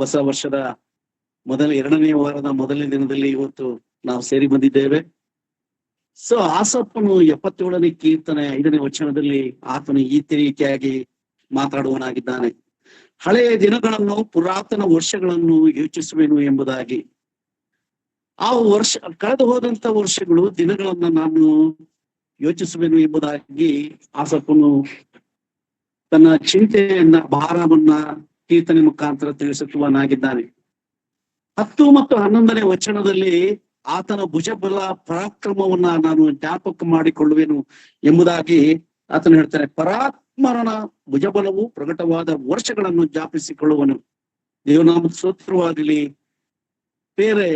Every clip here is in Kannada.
ಹೊಸ ವರ್ಷದ ಎರಡನೇ ವಾರದ ಮೊದಲನೇ ದಿನದಲ್ಲಿ ಇವತ್ತು ನಾವು ಸೇರಿ ಬಂದಿದ್ದೇವೆ. ಸೊ ಆಸಪ್ಪನು 77ನೇ ಕೀರ್ತನೆ 5ನೇ ವಚನದಲ್ಲಿ ಆತನು ಈ ರೀತಿಯಾಗಿ ಮಾತಾಡುವನಾಗಿದ್ದಾನೆ. ಹಳೆಯ ದಿನಗಳನ್ನು, ಪುರಾತನ ವರ್ಷಗಳನ್ನು ಯೋಚಿಸುವೆನು ಎಂಬುದಾಗಿ. ಆ ವರ್ಷ ಕಳೆದು ಹೋದಂತ ವರ್ಷಗಳು, ದಿನಗಳನ್ನ ನಾನು ಯೋಚಿಸುವೆನು ಎಂಬುದಾಗಿ ಆಸಪ್ಪನು ತನ್ನ ಚಿಂತೆಯನ್ನ, ಭಾರವನ್ನ ಕೀರ್ತನೆ ಮುಖಾಂತರ ತಿಳಿಸುವನಾಗಿದ್ದಾನೆ. 10 ಮತ್ತು 11ನೇ ವಚನದಲ್ಲಿ ಆತನ ಭುಜಬಲ ಪರಾಕ್ರಮವನ್ನ ನಾನು ಜ್ಞಾಪಕ ಮಾಡಿಕೊಳ್ಳುವೆನು ಎಂಬುದಾಗಿ ಆತನು ಹೇಳ್ತಾನೆ. ಪರಾತ್ಮರನ ಭುಜಬಲವು ಪ್ರಕಟವಾದ ವರ್ಷಗಳನ್ನು ಜ್ಞಾಪಿಸಿಕೊಳ್ಳುವನು. ದೇವನಾಮದ ಸ್ತೋತ್ರವಾಗಲಿ. ಬೇರೆ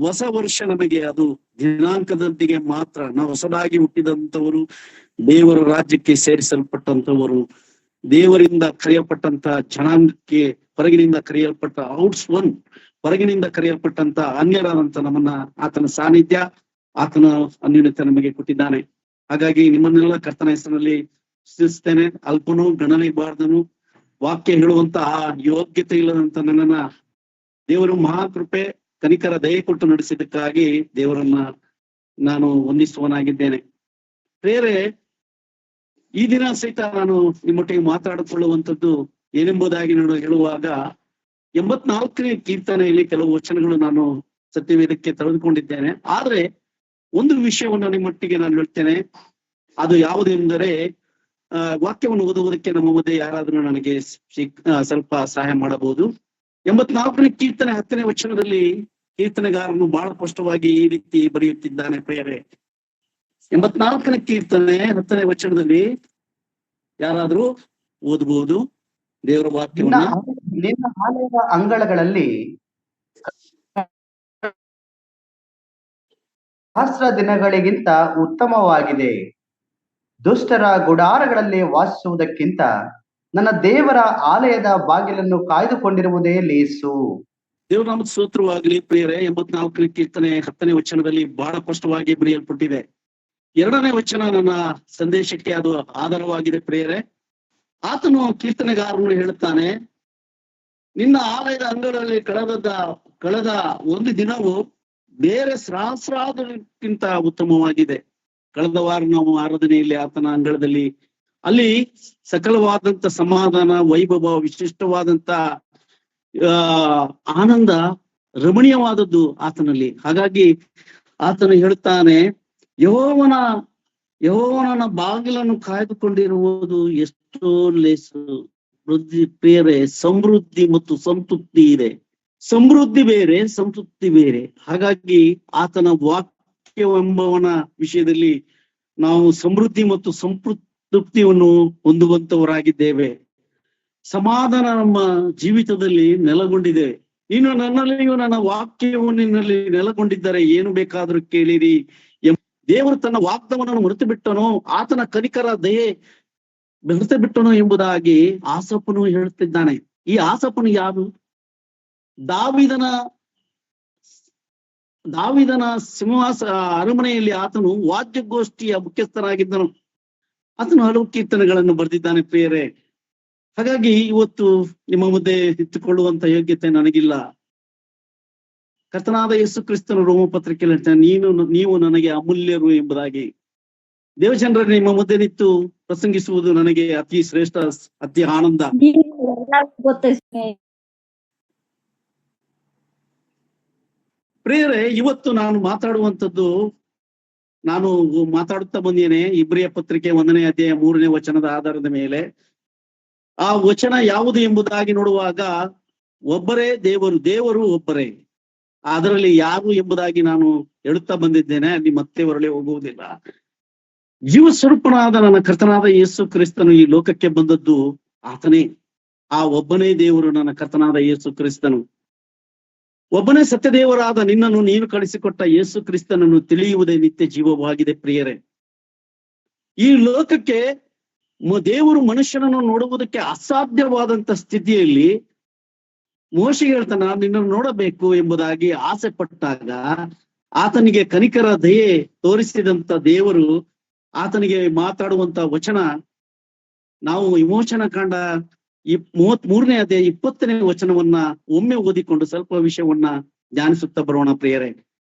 ಹೊಸ ವರ್ಷ ನಮಗೆ ಅದು ದಿನಾಂಕದೊಂದಿಗೆ ಮಾತ್ರ. ನಾವು ಹೊಸದಾಗಿ ಹುಟ್ಟಿದಂಥವರು, ದೇವರ ರಾಜ್ಯಕ್ಕೆ ಸೇರಿಸಲ್ಪಟ್ಟಂತವರು, ದೇವರಿಂದ ಕರೆಯಲ್ಪಟ್ಟಂತ ಜನಾಂಗಕ್ಕೆ, ಹೊರಗಿನಿಂದ ಕರೆಯಲ್ಪಟ್ಟ ಹೊರಗಿನಿಂದ ಕರೆಯಲ್ಪಟ್ಟಂತ ಅನ್ಯರಾದಂತ ನಮ್ಮನ್ನ ಆತನ ಸಾನ್ನಿಧ್ಯ, ಆತನ ಅನ್ಯೋನ್ಯತೆ ನಮಗೆ ಕೊಟ್ಟಿದ್ದಾನೆ. ಹಾಗಾಗಿ ನಿಮ್ಮನ್ನೆಲ್ಲ ಕರ್ತನ ಹೆಸರಿನಲ್ಲಿ ಸ್ತುತಿಸ್ತೇನೆ. ಅಲ್ಪನು ಗಣನೆಬಾರ್ದನು, ವಾಕ್ಯ ಹೇಳುವಂತಹ ಯೋಗ್ಯತೆ ಇಲ್ಲದಂತ ನನ್ನನ್ನ ದೇವರು ಮಹಾಕೃಪೆ, ಕನಿಕರ, ದಯೆ ಕೊಟ್ಟು ನಡೆಸಿದ್ದಕ್ಕಾಗಿ ದೇವರನ್ನ ನಾನು ವಂದಿಸುವನಾಗಿದ್ದೇನೆ. ಬೇರೆ ಈ ದಿನ ಸಹಿತ ನಾನು ನಿಮ್ಮೊಟ್ಟಿಗೆ ಮಾತಾಡಿಕೊಳ್ಳುವಂಥದ್ದು ಏನೆಂಬುದಾಗಿ ನಾನು ಹೇಳುವಾಗ, 84ನೇ ಕೀರ್ತನೆಯಲ್ಲಿ ಕೆಲವು ವಚನಗಳು ನಾನು ಸತ್ಯವೇದಕ್ಕೆ ತೆಗೆದುಕೊಂಡಿದ್ದೇನೆ. ಆದ್ರೆ ಒಂದು ವಿಷಯವನ್ನು ನಿಮ್ಮೊಟ್ಟಿಗೆ ನಾನು ಹೇಳ್ತೇನೆ. ಅದು ಯಾವುದೆಂದರೆ, ವಾಕ್ಯವನ್ನು ಓದುವುದಕ್ಕೆ ನಮ್ಮ ಮಧ್ಯೆ ಯಾರಾದ್ರೂ ನನಗೆ ಸ್ವಲ್ಪ ಸಹಾಯ ಮಾಡಬಹುದು. 84ನೇ ಕೀರ್ತನೆ 10ನೇ ವಚನದಲ್ಲಿ ಕೀರ್ತನೆಗಾರನು ಬಹಳ ಸ್ಪಷ್ಟವಾಗಿ ಈ ರೀತಿ ಬರೆಯುತ್ತಿದ್ದಾನೆ. ಪ್ರಿಯರೇ, 84ನೇ ಕೀರ್ತನೆ 10ನೇ ವಚನದಲ್ಲಿ ಯಾರಾದ್ರೂ ಓದಬಹುದು ದೇವರ ವಾಕ್ಯವನ್ನ. ನಿನ್ನ ಆಲಯದ ಅಂಗಳಗಳಲ್ಲಿ ಸಹಸ್ರ ದಿನಗಳಿಗಿಂತ ಉತ್ತಮವಾಗಿದೆ. ದುಷ್ಟರ ಗುಡಾರಗಳಲ್ಲಿ ವಾಸಿಸುವುದಕ್ಕಿಂತ ನನ್ನ ದೇವರ ಆಲಯದ ಬಾಗಿಲನ್ನು ಕಾಯ್ದುಕೊಂಡಿರುವುದೇ ಲೇಸು. ದೇವನಾಮದ ಸ್ತೋತ್ರವಾಗಲಿ. ಪ್ರಿಯರೇ, 84ನೇ ಕೀರ್ತನೆ 10ನೇ ವಚನದಲ್ಲಿ ಬಹಳ ಸ್ಪಷ್ಟವಾಗಿ ಬರೆಯಲ್ಪಟ್ಟಿದೆ. 2ನೇ ವಚನ ನನ್ನ ಸಂದೇಶಕ್ಕೆ ಅದು ಆಧಾರವಾಗಿದೆ. ಪ್ರಿಯರೇ, ಆತನು ಕೀರ್ತನೆಗಾರನು ಹೇಳುತ್ತಾನೆ, ನಿನ್ನ ಆಲಯದ ಅಂಗಳದಲ್ಲಿ ಕಳೆದ ಒಂದು ದಿನವು ಬೇರೆ ಸಹಸ್ರಾದಿನಕ್ಕಿಂತ ಉತ್ತಮವಾಗಿದೆ. ಕಳೆದ ವಾರ ನಾವು ಆರಾಧನೆಯಲ್ಲಿ ಆತನ ಅಂಗಳದಲ್ಲಿ, ಅಲ್ಲಿ ಸಕಲವಾದಂತ ಸಮಾಧಾನ, ವೈಭವ, ವಿಶಿಷ್ಟವಾದಂತ ಆನಂದ, ರಮಣೀಯವಾದದ್ದು ಆತನಲ್ಲಿ. ಹಾಗಾಗಿ ಆತನು ಹೇಳುತ್ತಾನೆ, ಯೆಹೋವನ ಬಾಗಿಲನ್ನು ಕಾಯ್ದುಕೊಂಡಿರುವುದು ಎಷ್ಟೋ ಲೇಸು. ಪ್ರಿಯರೇ, ಸಮೃದ್ಧಿ ಮತ್ತು ಸಂತೃಪ್ತಿ ಇದೆ. ಸಮೃದ್ಧಿ ಬೇರೆ, ಸಂತೃಪ್ತಿ ಬೇರೆ. ಹಾಗಾಗಿ ಆತನ ವಾಕ್ಯವೆಂಬವನ ವಿಷಯದಲ್ಲಿ ನಾವು ಸಮೃದ್ಧಿ ಮತ್ತು ಸಂತೃಪ್ತಿಯನ್ನು ಹೊಂದುವಂತವರಾಗಿದ್ದೇವೆ. ಸಮಾಧಾನ ನಮ್ಮ ಜೀವಿತದಲ್ಲಿ ನೆಲೆಗೊಂಡಿದೆ. ನೀನು ನನ್ನಲ್ಲಿಯೂ ನನ್ನ ವಾಕ್ಯವು ನಿನ್ನಲ್ಲಿ ನೆಲೆಗೊಂಡಿದ್ದರೆ ಏನು ಬೇಕಾದ್ರೂ ಕೇಳಿರಿ. ದೇವರು ತನ್ನ ವಾಗ್ದಾನವನ್ನು ಮರೆತು ಬಿಟ್ಟನೋ, ಆತನ ಕನಿಕರ ದಯೆ ಮರೆತು ಬಿಟ್ಟನೋ ಎಂಬುದಾಗಿ ಆಸಪ್ಪನು ಹೇಳುತ್ತಿದ್ದಾನೆ. ಈ ಆಸಪ್ಪನು ಯಾರು? ದಾವಿದನ ಸಿಂಹಾಸ ಅರಮನೆಯಲ್ಲಿ ಆತನು ವಾದ್ಯಗೋಷ್ಠಿಯ ಮುಖ್ಯಸ್ಥನಾಗಿದ್ದನು. ಆತನು ಹಲವು ಕೀರ್ತನೆಗಳನ್ನು ಬರೆದಿದ್ದಾನೆ. ಪ್ರಿಯರೇ, ಹಾಗಾಗಿ ಇವತ್ತು ನಿಮ್ಮ ಮುಂದೆ ನಿಂತುಕೊಳ್ಳುವಂತ ಯೋಗ್ಯತೆ ನನಗಿಲ್ಲ. ಕರ್ತನಾದ ಯೇಸು ಕ್ರಿಸ್ತನು ರೋಮಪತ್ರಿಕೆಯಲ್ಲಿ ಹೇಳ್ತಾನೆ, ನೀವು ನನಗೆ ಅಮೂಲ್ಯರು ಎಂಬುದಾಗಿ. ದೇವಜನರ ನಿಮ್ಮ ಮಧ್ಯೆ ನಿಂತು ಪ್ರಸಂಗಿಸುವುದು ನನಗೆ ಅತಿ ಶ್ರೇಷ್ಠ, ಅತಿ ಆನಂದ. ಪ್ರಿಯರೇ, ಇವತ್ತು ನಾನು ಮಾತಾಡುವಂಥದ್ದು, ನಾನು ಮಾತಾಡುತ್ತಾ ಬಂದೇನೆ ಇಬ್ರಿಯ ಪತ್ರಿಕೆ 1ನೇ ಅಧ್ಯಾಯ 3ನೇ ವಚನದ ಆಧಾರದ ಮೇಲೆ. ಆ ವಚನ ಯಾವುದು ಎಂಬುದಾಗಿ ನೋಡುವಾಗ, ಒಬ್ಬರೇ ದೇವರು ಒಬ್ಬರೇ. ಅದರಲ್ಲಿ ಯಾರು ಎಂಬುದಾಗಿ ನಾನು ಹೇಳುತ್ತಾ ಬಂದಿದ್ದೇನೆ. ಅಲ್ಲಿ ಮತ್ತೆ ಹೊರಳಿ ಹೋಗುವುದಿಲ್ಲ. ಜೀವ ಸ್ವರೂಪನಾದ ನನ್ನ ಕರ್ತನಾದ ಯೇಸು ಕ್ರಿಸ್ತನು ಈ ಲೋಕಕ್ಕೆ ಬಂದದ್ದು ಆತನೇ. ಆ ಒಬ್ಬನೇ ದೇವರು ನನ್ನ ಕರ್ತನಾದ ಯೇಸು ಕ್ರಿಸ್ತನು. ಒಬ್ಬನೇ ಸತ್ಯದೇವರಾದ ನಿನ್ನನ್ನು ನೀನು ಕಳಿಸಿಕೊಟ್ಟ ಯೇಸು ಕ್ರಿಸ್ತನನ್ನು ತಿಳಿಯುವುದೇ ನಿತ್ಯ ಜೀವವಾಗಿದೆ. ಪ್ರಿಯರೇ, ಈ ಲೋಕಕ್ಕೆ ದೇವರು ಮನುಷ್ಯನನ್ನು ನೋಡುವುದಕ್ಕೆ ಅಸಾಧ್ಯವಾದಂತ ಸ್ಥಿತಿಯಲ್ಲಿ ಮೋಶೆಗೆ ಹೇಳ್ತಾನೆ, ನಾನು ನಿನ್ನನ್ನು ನೋಡಬೇಕು ಎಂಬುದಾಗಿ ಆಸೆ ಪಟ್ಟಾಗ ಆತನಿಗೆ ಕನಿಕರ ದಯೆ ತೋರಿಸಿದಂತ ದೇವರು ಆತನಿಗೆ ಮಾತಾಡುವಂತ ವಚನ ನಾವು ವಿಮೋಚನ ಕಾಂಡ 33ನೇ ಅಧ್ಯಾಯ 20ನೇ ವಚನವನ್ನ ಒಮ್ಮೆ ಓದಿಕೊಂಡು ಸ್ವಲ್ಪ ವಿಷಯವನ್ನ ಧ್ಯಾನಿಸುತ್ತಾ ಬರೋಣ ಪ್ರಿಯರೇ.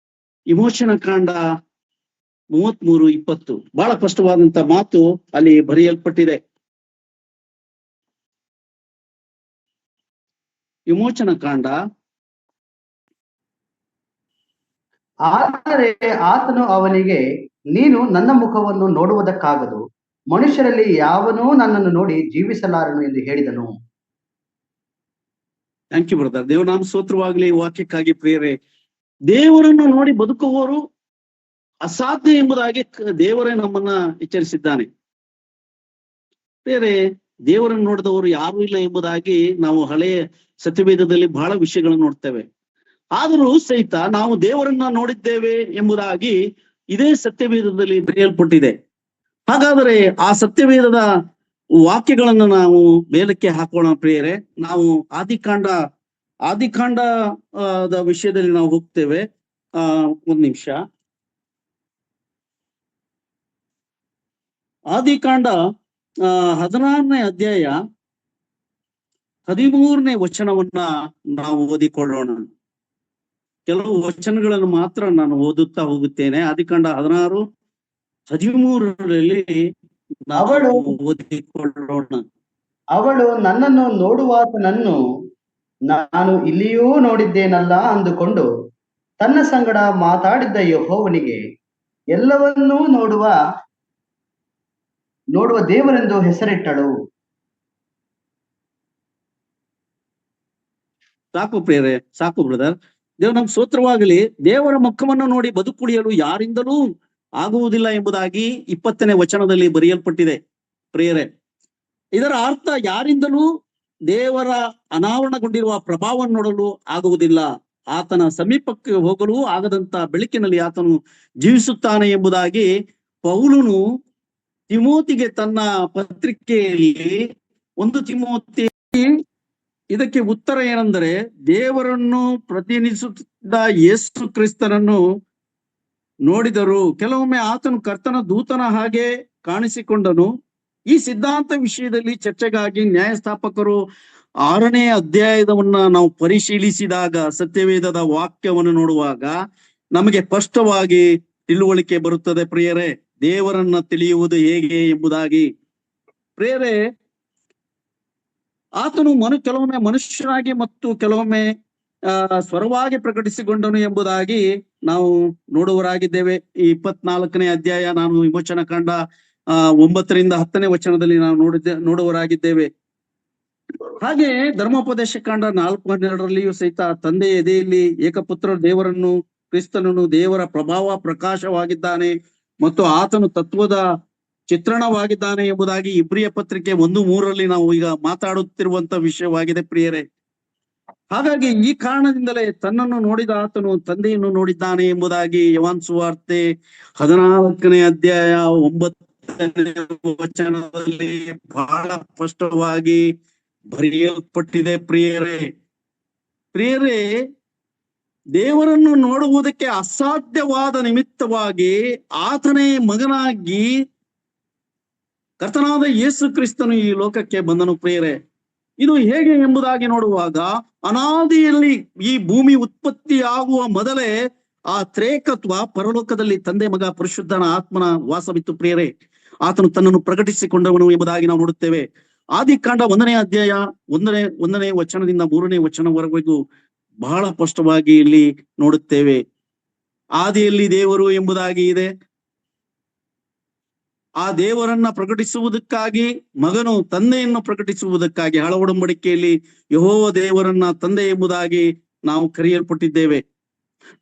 ವಿಮೋಚನ ಕಾಂಡ 33:20 ಬಹಳ ಸ್ಪಷ್ಟವಾದಂತ ಮಾತು ಅಲ್ಲಿ ಬರೆಯಲ್ಪಟ್ಟಿದೆ. ವಿಮೋಚನ ಕಾಂಡ. ಆದರೆ ಆತನು ಅವನಿಗೆ, ನೀನು ನನ್ನ ಮುಖವನ್ನು ನೋಡುವುದಕ್ಕಾಗದು, ಮನುಷ್ಯರಲ್ಲಿ ಯಾವನೂ ನನ್ನನ್ನು ನೋಡಿ ಜೀವಿಸಲಾರನು ಎಂದು ಹೇಳಿದನು. Thank you brother. ದೇವನಾಮ ಸ್ತೋತ್ರವಾಗ್ಲಿ ವಾಕ್ಯಕ್ಕಾಗಿ ಪ್ರಿಯರೇ. ದೇವರನ್ನು ನೋಡಿ ಬದುಕುವವರು ಅಸಾಧ್ಯ ಎಂಬುದಾಗಿ ದೇವರೇ ನಮ್ಮನ್ನ ಎಚ್ಚರಿಸಿದ್ದಾನೆ ಪ್ರಿಯರೇ. ದೇವರನ್ನು ನೋಡಿದವರು ಯಾರು ಇಲ್ಲ ಎಂಬುದಾಗಿ ನಾವು ಹಳೆಯ ಸತ್ಯವೇದದಲ್ಲಿ ಬಹಳ ವಿಷಯಗಳನ್ನು ನೋಡ್ತೇವೆ. ಆದರೂ ಸಹಿತ ನಾವು ದೇವರನ್ನ ನೋಡಿದ್ದೇವೆ ಎಂಬುದಾಗಿ ಇದೇ ಸತ್ಯವೇದದಲ್ಲಿ ಬರೆಯಲ್ಪಟ್ಟಿದೆ. ಹಾಗಾದರೆ ಆ ಸತ್ಯವೇದದ ವಾಕ್ಯಗಳನ್ನು ನಾವು ಮೇಲಕ್ಕೆ ಹಾಕೋಣ ಪ್ರಿಯರೇ. ನಾವು ಆದಿಕಾಂಡದ ವಿಷಯದಲ್ಲಿ ನಾವು ಹೋಗ್ತೇವೆ. ಒಂದ್ ನಿಮಿಷ. ಆದಿಕಾಂಡ 16ನೇ ಅಧ್ಯಾಯ 13ನೇ ವಚನವನ್ನ ನಾವು ಓದಿಕೊಳ್ಳೋಣ. ಕೆಲವು ವಚನಗಳನ್ನು ಮಾತ್ರ ನಾನು ಓದುತ್ತಾ ಹೋಗುತ್ತೇನೆ. ಆದಿಕಾಂಡ 16:13 ಅವಳು ಓದಿಕೊಳ್ಳೋಣ. ಅವಳು ನನ್ನನ್ನು ನೋಡುವಾತನನ್ನು ನಾನು ಇಲ್ಲಿಯೂ ನೋಡಿದ್ದೇನಲ್ಲ ಅಂದುಕೊಂಡು ತನ್ನ ಸಂಗಡ ಮಾತಾಡಿದ್ದ ಯೆಹೋವನಿಗೆ ಎಲ್ಲವನ್ನೂ ನೋಡುವ ದೇವರೆಂದು ಹೆಸರಿಟ್ಟಳು. ಸಾಕು ಪ್ರಿಯರೇ, ಸಾಕು ಬ್ರದರ್. ದೇವ ನಮ್ ಸ್ತೋತ್ರವಾಗಲಿ. ದೇವರ ಮುಖವನ್ನು ನೋಡಿ ಬದುಕುಳಿಯಲು ಯಾರಿಂದಲೂ ಆಗುವುದಿಲ್ಲ ಎಂಬುದಾಗಿ 20ನೇ ವಚನದಲ್ಲಿ ಬರೆಯಲ್ಪಟ್ಟಿದೆ ಪ್ರಿಯರೇ. ಇದರ ಅರ್ಥ ಯಾರಿಂದಲೂ ದೇವರ ಅನಾವರಣಗೊಂಡಿರುವ ಪ್ರಭಾವವನ್ನು ನೋಡಲು ಆಗುವುದಿಲ್ಲ, ಆತನ ಸಮೀಪಕ್ಕೆ ಹೋಗಲು ಆಗದಂತ ಬೆಳಕಿನಲ್ಲಿ ಆತನು ಜೀವಿಸುತ್ತಾನೆ ಎಂಬುದಾಗಿ ಪೌಲನು ತಿಮೋತಿಗೆ ತನ್ನ ಪತ್ರಿಕೆಯಲ್ಲಿ 1 ತಿಮೋತಿ ಇದಕ್ಕೆ ಉತ್ತರ ಏನೆಂದರೆ, ದೇವರನ್ನು ಪ್ರತಿನಿಧಿಸುತ್ತಿದ್ದ ಯೇಸು ಕ್ರಿಸ್ತನನ್ನು ನೋಡಿದರು. ಕೆಲವೊಮ್ಮೆ ಆತನು ಕರ್ತನ ದೂತನ ಹಾಗೆ ಕಾಣಿಸಿಕೊಂಡನು. ಈ ಸಿದ್ಧಾಂತ ವಿಷಯದಲ್ಲಿ ಚರ್ಚೆಗಾಗಿ ನ್ಯಾಯಸ್ಥಾಪಕರು 6ನೇ ಅಧ್ಯಾಯದವನ್ನ ನಾವು ಪರಿಶೀಲಿಸಿದಾಗ, ಸತ್ಯವೇದದ ವಾಕ್ಯವನ್ನು ನೋಡುವಾಗ ನಮಗೆ ಸ್ಪಷ್ಟವಾಗಿ ತಿಳುವಳಿಕೆ ಬರುತ್ತದೆ ಪ್ರಿಯರೇ, ದೇವರನ್ನ ತಿಳಿಯುವುದು ಹೇಗೆ ಎಂಬುದಾಗಿ. ಪ್ರಿಯರೇ, ಆತನು ಕೆಲವೊಮ್ಮೆ ಮನುಷ್ಯನಾಗಿ ಮತ್ತು ಕೆಲವೊಮ್ಮೆ ಸ್ವರವಾಗಿ ಪ್ರಕಟಿಸಿಕೊಂಡನು ಎಂಬುದಾಗಿ ನಾವು ನೋಡುವರಾಗಿದ್ದೇವೆ. ಈ 24ನೇ ಅಧ್ಯಾಯ ನಾನು ವಿಮೋಚನ ಕಾಂಡ 9ರಿಂದ 10ನೇ ವಚನದಲ್ಲಿ ನಾವು ನೋಡುವರಾಗಿದ್ದೇವೆ. ಹಾಗೆ ಧರ್ಮೋಪದೇಶ ಕಾಂಡ 4:12ರಲ್ಲಿಯೂ ಸಹಿತ ತಂದೆಯ ಎದೆಯಲ್ಲಿ ಏಕಪುತ್ರ ದೇವರನ್ನು ಕ್ರಿಸ್ತನನ್ನು ದೇವರ ಪ್ರಭಾವ ಪ್ರಕಾಶವಾಗಿದ್ದಾನೆ ಮತ್ತು ಆತನು ತತ್ವದ ಚಿತ್ರಣವಾಗಿದ್ದಾನೆ ಎಂಬುದಾಗಿ ಇಬ್ರಿಯ ಪತ್ರಿಕೆ 1:3ರಲ್ಲಿ ನಾವು ಈಗ ಮಾತಾಡುತ್ತಿರುವಂತ ವಿಷಯವಾಗಿದೆ ಪ್ರಿಯರೇ. ಹಾಗಾಗಿ ಈ ಕಾರಣದಿಂದಲೇ ತನ್ನನ್ನು ನೋಡಿದ ಆತನು ತಂದೆಯನ್ನು ನೋಡಿದ್ದಾನೆ ಎಂಬುದಾಗಿ ಯೋಹಾನ ಸುವಾರ್ತೆ 14ನೇ ಅಧ್ಯಾಯ 9ನೇ ವಚನದಲ್ಲಿ ಬಹಳ ಸ್ಪಷ್ಟವಾಗಿ ಬರೆಯಲ್ಪಟ್ಟಿದೆ ಪ್ರಿಯರೇ. ದೇವರನ್ನು ನೋಡುವುದಕ್ಕೆ ಅಸಾಧ್ಯವಾದ ನಿಮಿತ್ತವಾಗಿ ಆತನೇ ಮಗನಾಗಿ ಕರ್ತನಾದ ಯೇಸು ಕ್ರಿಸ್ತನು ಈ ಲೋಕಕ್ಕೆ ಬಂದನು ಪ್ರಿಯರೇ. ಇದು ಹೇಗೆ ಎಂಬುದಾಗಿ ನೋಡುವಾಗ, ಅನಾದಿಯಲ್ಲಿ ಈ ಭೂಮಿ ಉತ್ಪತ್ತಿ ಆಗುವ ಮೊದಲೇ ಆ ತ್ರೇಕತ್ವ ಪರಲೋಕದಲ್ಲಿ ತಂದೆ ಮಗ ಪರಿಶುದ್ಧನ ಆತ್ಮನ ವಾಸವಿತ್ತು ಪ್ರಿಯರೇ. ಆತನು ತನ್ನನ್ನು ಪ್ರಕಟಿಸಿಕೊಂಡವನು ಎಂಬುದಾಗಿ ನಾವು ನೋಡುತ್ತೇವೆ. ಆದಿಕಾಂಡ 1ನೇ ಅಧ್ಯಾಯ 1ನೇ ವಚನದಿಂದ 3ನೇ ವಚನವರೆಗೂ ಬಹಳ ಸ್ಪಷ್ಟವಾಗಿ ಇಲ್ಲಿ ನೋಡುತ್ತೇವೆ. ಆದಿಯಲ್ಲಿ ದೇವರು ಎಂಬುದಾಗಿ ಇದೆ. ಆ ದೇವರನ್ನ ಪ್ರಕಟಿಸುವುದಕ್ಕಾಗಿ ಮಗನು ತಂದೆಯನ್ನು ಪ್ರಕಟಿಸುವುದಕ್ಕಾಗಿ ಹಳ ಒಡಂಬಡಿಕೆಯಲ್ಲಿ ಯೆಹೋವ ದೇವರನ್ನ ತಂದೆ ಎಂಬುದಾಗಿ ನಾವು ಕರೆಯಲ್ಪಟ್ಟಿದ್ದೇವೆ.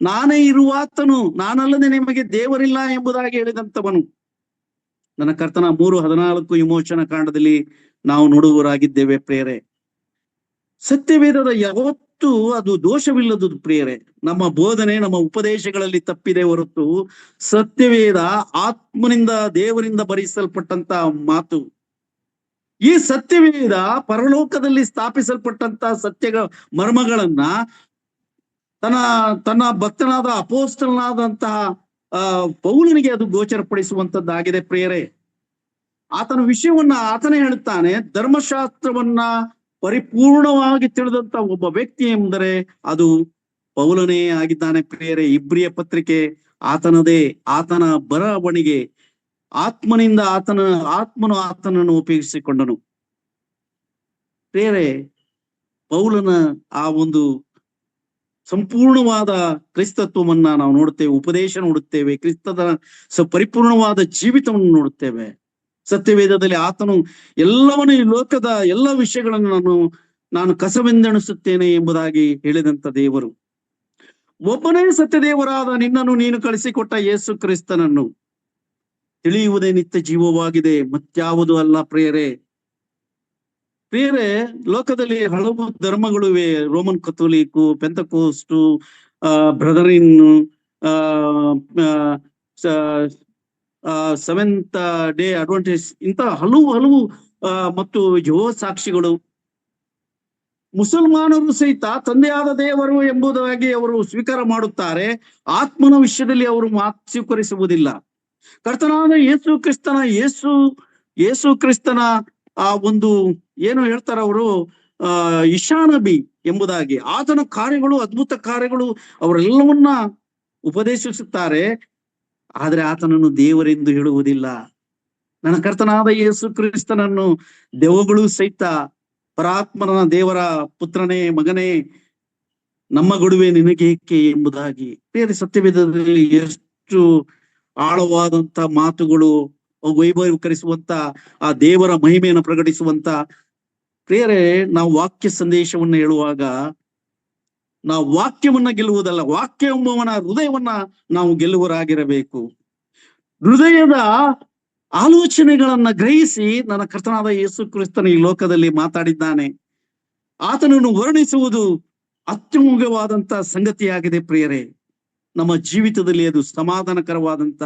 ನಾನೇ ಇರುವಾತನು, ನಾನಲ್ಲದೆ ನಿಮಗೆ ದೇವರಿಲ್ಲ ಎಂಬುದಾಗಿ ಹೇಳಿದಂತವನು ನನ್ನ ಕರ್ತನ 3:14 ವಿಮೋಚನ ಕಾಂಡದಲ್ಲಿ ನಾವು ನೋಡುವರಾಗಿದ್ದೇವೆ ಪ್ರಿಯರೇ. ಸತ್ಯವೇದದ ಯಾವತ್ತೂ ಅದು ದೋಷವಿಲ್ಲದು ಪ್ರಿಯರೇ. ನಮ್ಮ ಬೋಧನೆ ನಮ್ಮ ಉಪದೇಶಗಳಲ್ಲಿ ತಪ್ಪಿದೆ ಹೊರತು ಸತ್ಯವೇದ ಆತ್ಮನಿಂದ ದೇವರಿಂದ ಬರೆಸಲ್ಪಟ್ಟಂತ ಮಾತು. ಈ ಸತ್ಯವೇದ ಪರಲೋಕದಲ್ಲಿ ಸ್ಥಾಪಿಸಲ್ಪಟ್ಟಂತ ಸತ್ಯಗಳ ಮರ್ಮಗಳನ್ನ ತನ್ನ ಭಕ್ತನಾದ ಅಪೋಸ್ತಲನಾದಂತಹ ಪೌಲನಿಗೆ ಅದು ಗೋಚರಪಡಿಸುವಂತದ್ದಾಗಿದೆ ಪ್ರಿಯರೇ. ಆತನ ವಿಷಯವನ್ನ ಆತನೇ ಹೇಳುತ್ತಾನೆ. ಧರ್ಮಶಾಸ್ತ್ರವನ್ನ ಪರಿಪೂರ್ಣವಾಗಿ ತಿಳಿದಂತ ಒಬ್ಬ ವ್ಯಕ್ತಿ ಎಂದರೆ ಅದು ಪೌಲನೇ ಆಗಿದ್ದಾನೆ ಪ್ರಿಯರೇ. ಇಬ್ರಿಯ ಪತ್ರಿಕೆ ಆತನ ಬರವಣಿಗೆ ಆತ್ಮನಿಂದ ಆತ್ಮನು ಆತನನ್ನು ಉಪಯೋಗಿಸಿಕೊಂಡನು. ಪ್ರಿಯರೇ, ಪೌಲನ ಆ ಒಂದು ಸಂಪೂರ್ಣವಾದ ಕ್ರಿಸ್ತತ್ವವನ್ನ ನಾವು ನೋಡುತ್ತೇವೆ, ಉಪದೇಶ ನೋಡುತ್ತೇವೆ, ಕ್ರಿಸ್ತದ ಪರಿಪೂರ್ಣವಾದ ಜೀವಿತವನ್ನು ನೋಡುತ್ತೇವೆ. ಸತ್ಯವೇದದಲ್ಲಿ ಆತನು ಎಲ್ಲವನ್ನೂ ಈ ಲೋಕದ ಎಲ್ಲ ವಿಷಯಗಳನ್ನು ನಾನು ಕಸವೆಂದೆಣಿಸುತ್ತೇನೆ ಎಂಬುದಾಗಿ ಹೇಳಿದಂತ ದೇವರು, ಒಬ್ಬನೇ ಸತ್ಯದೇವರಾದ ನಿನ್ನನ್ನು ನೀನು ಕಳಿಸಿಕೊಟ್ಟ ಯೇಸು ಕ್ರಿಸ್ತನನ್ನು ತಿಳಿಯುವುದೇ ನಿತ್ಯ ಜೀವವಾಗಿದೆ, ಮತ್ಯಾವುದು ಅಲ್ಲ. ಪ್ರಿಯರೇ, ಲೋಕದಲ್ಲಿ ಹಲವು ಧರ್ಮಗಳು ಇವೆ. Roman Catholic, Pentecost, Brethren, Seventh Day Adventist, ಇಂಥ ಹಲವು ಮತ್ತು ಯೆಹೋವ ಸಾಕ್ಷಿಗಳು. ಮುಸಲ್ಮಾನರು ಸಹಿತ ತಂದೆಯಾದ ದೇವರು ಎಂಬುದಾಗಿ ಅವರು ಸ್ವೀಕಾರ ಮಾಡುತ್ತಾರೆ. ಆತ್ಮನ ವಿಷಯದಲ್ಲಿ ಅವರು ಮಾತು ಸ್ವೀಕರಿಸುವುದಿಲ್ಲ. ಕರ್ತನಾದ ಯೇಸು ಕ್ರಿಸ್ತನ ಆ ಒಂದು ಏನು ಹೇಳ್ತಾರ ಅವರು, ಇಶಾನಬಿ ಎಂಬುದಾಗಿ ಆತನ ಕಾರ್ಯಗಳು, ಅದ್ಭುತ ಕಾರ್ಯಗಳು ಅವರೆಲ್ಲವನ್ನ ಉಪದೇಶಿಸುತ್ತಾರೆ. ಆದ್ರೆ ಆತನನ್ನು ದೇವರೆಂದು ಹೇಳುವುದಿಲ್ಲ. ನನ್ನ ಕರ್ತನಾದ ಯೇಸು ಕ್ರಿಸ್ತನನ್ನು ದೆವ್ವಗಳು ಸಹಿತ ಪರಾತ್ಮನ ದೇವರ ಪುತ್ರನೇ, ಮಗನೇ, ನಮ್ಮ ಗೊಡುವೆ ನಿನಗೇಕೆ ಎಂಬುದಾಗಿ. ಬೇರೆ ಸತ್ಯವೇದದಲ್ಲಿ ಎಷ್ಟು ಆಳವಾದಂತ ಮಾತುಗಳು, ವೈಭವೀಕರಿಸುವಂತ ಆ ದೇವರ ಮಹಿಮೆಯನ್ನು ಪ್ರಕಟಿಸುವಂತ. ಪ್ರಿಯರೇ, ನಾವು ವಾಕ್ಯ ಸಂದೇಶವನ್ನು ಹೇಳುವಾಗ ನಾವು ವಾಕ್ಯವನ್ನ ಗೆಲ್ಲುವುದಲ್ಲ, ವಾಕ್ಯ ಎಂಬುವನ ಹೃದಯವನ್ನ ನಾವು ಗೆಲ್ಲುವರಾಗಿರಬೇಕು. ಹೃದಯದ ಆಲೋಚನೆಗಳನ್ನ ಗ್ರಹಿಸಿ ನನ್ನ ಕರ್ತನಾದ ಯೇಸು ಕ್ರಿಸ್ತನು ಈ ಲೋಕದಲ್ಲಿ ಮಾತಾಡಿದ್ದಾನೆ. ಆತನನ್ನು ವರ್ಣಿಸುವುದು ಅತ್ಯಮೂಲ್ಯವಾದಂತ ಸಂಗತಿಯಾಗಿದೆ. ಪ್ರಿಯರೇ, ನಮ್ಮ ಜೀವಿತದಲ್ಲಿ ಅದು ಸಮಾಧಾನಕರವಾದಂತ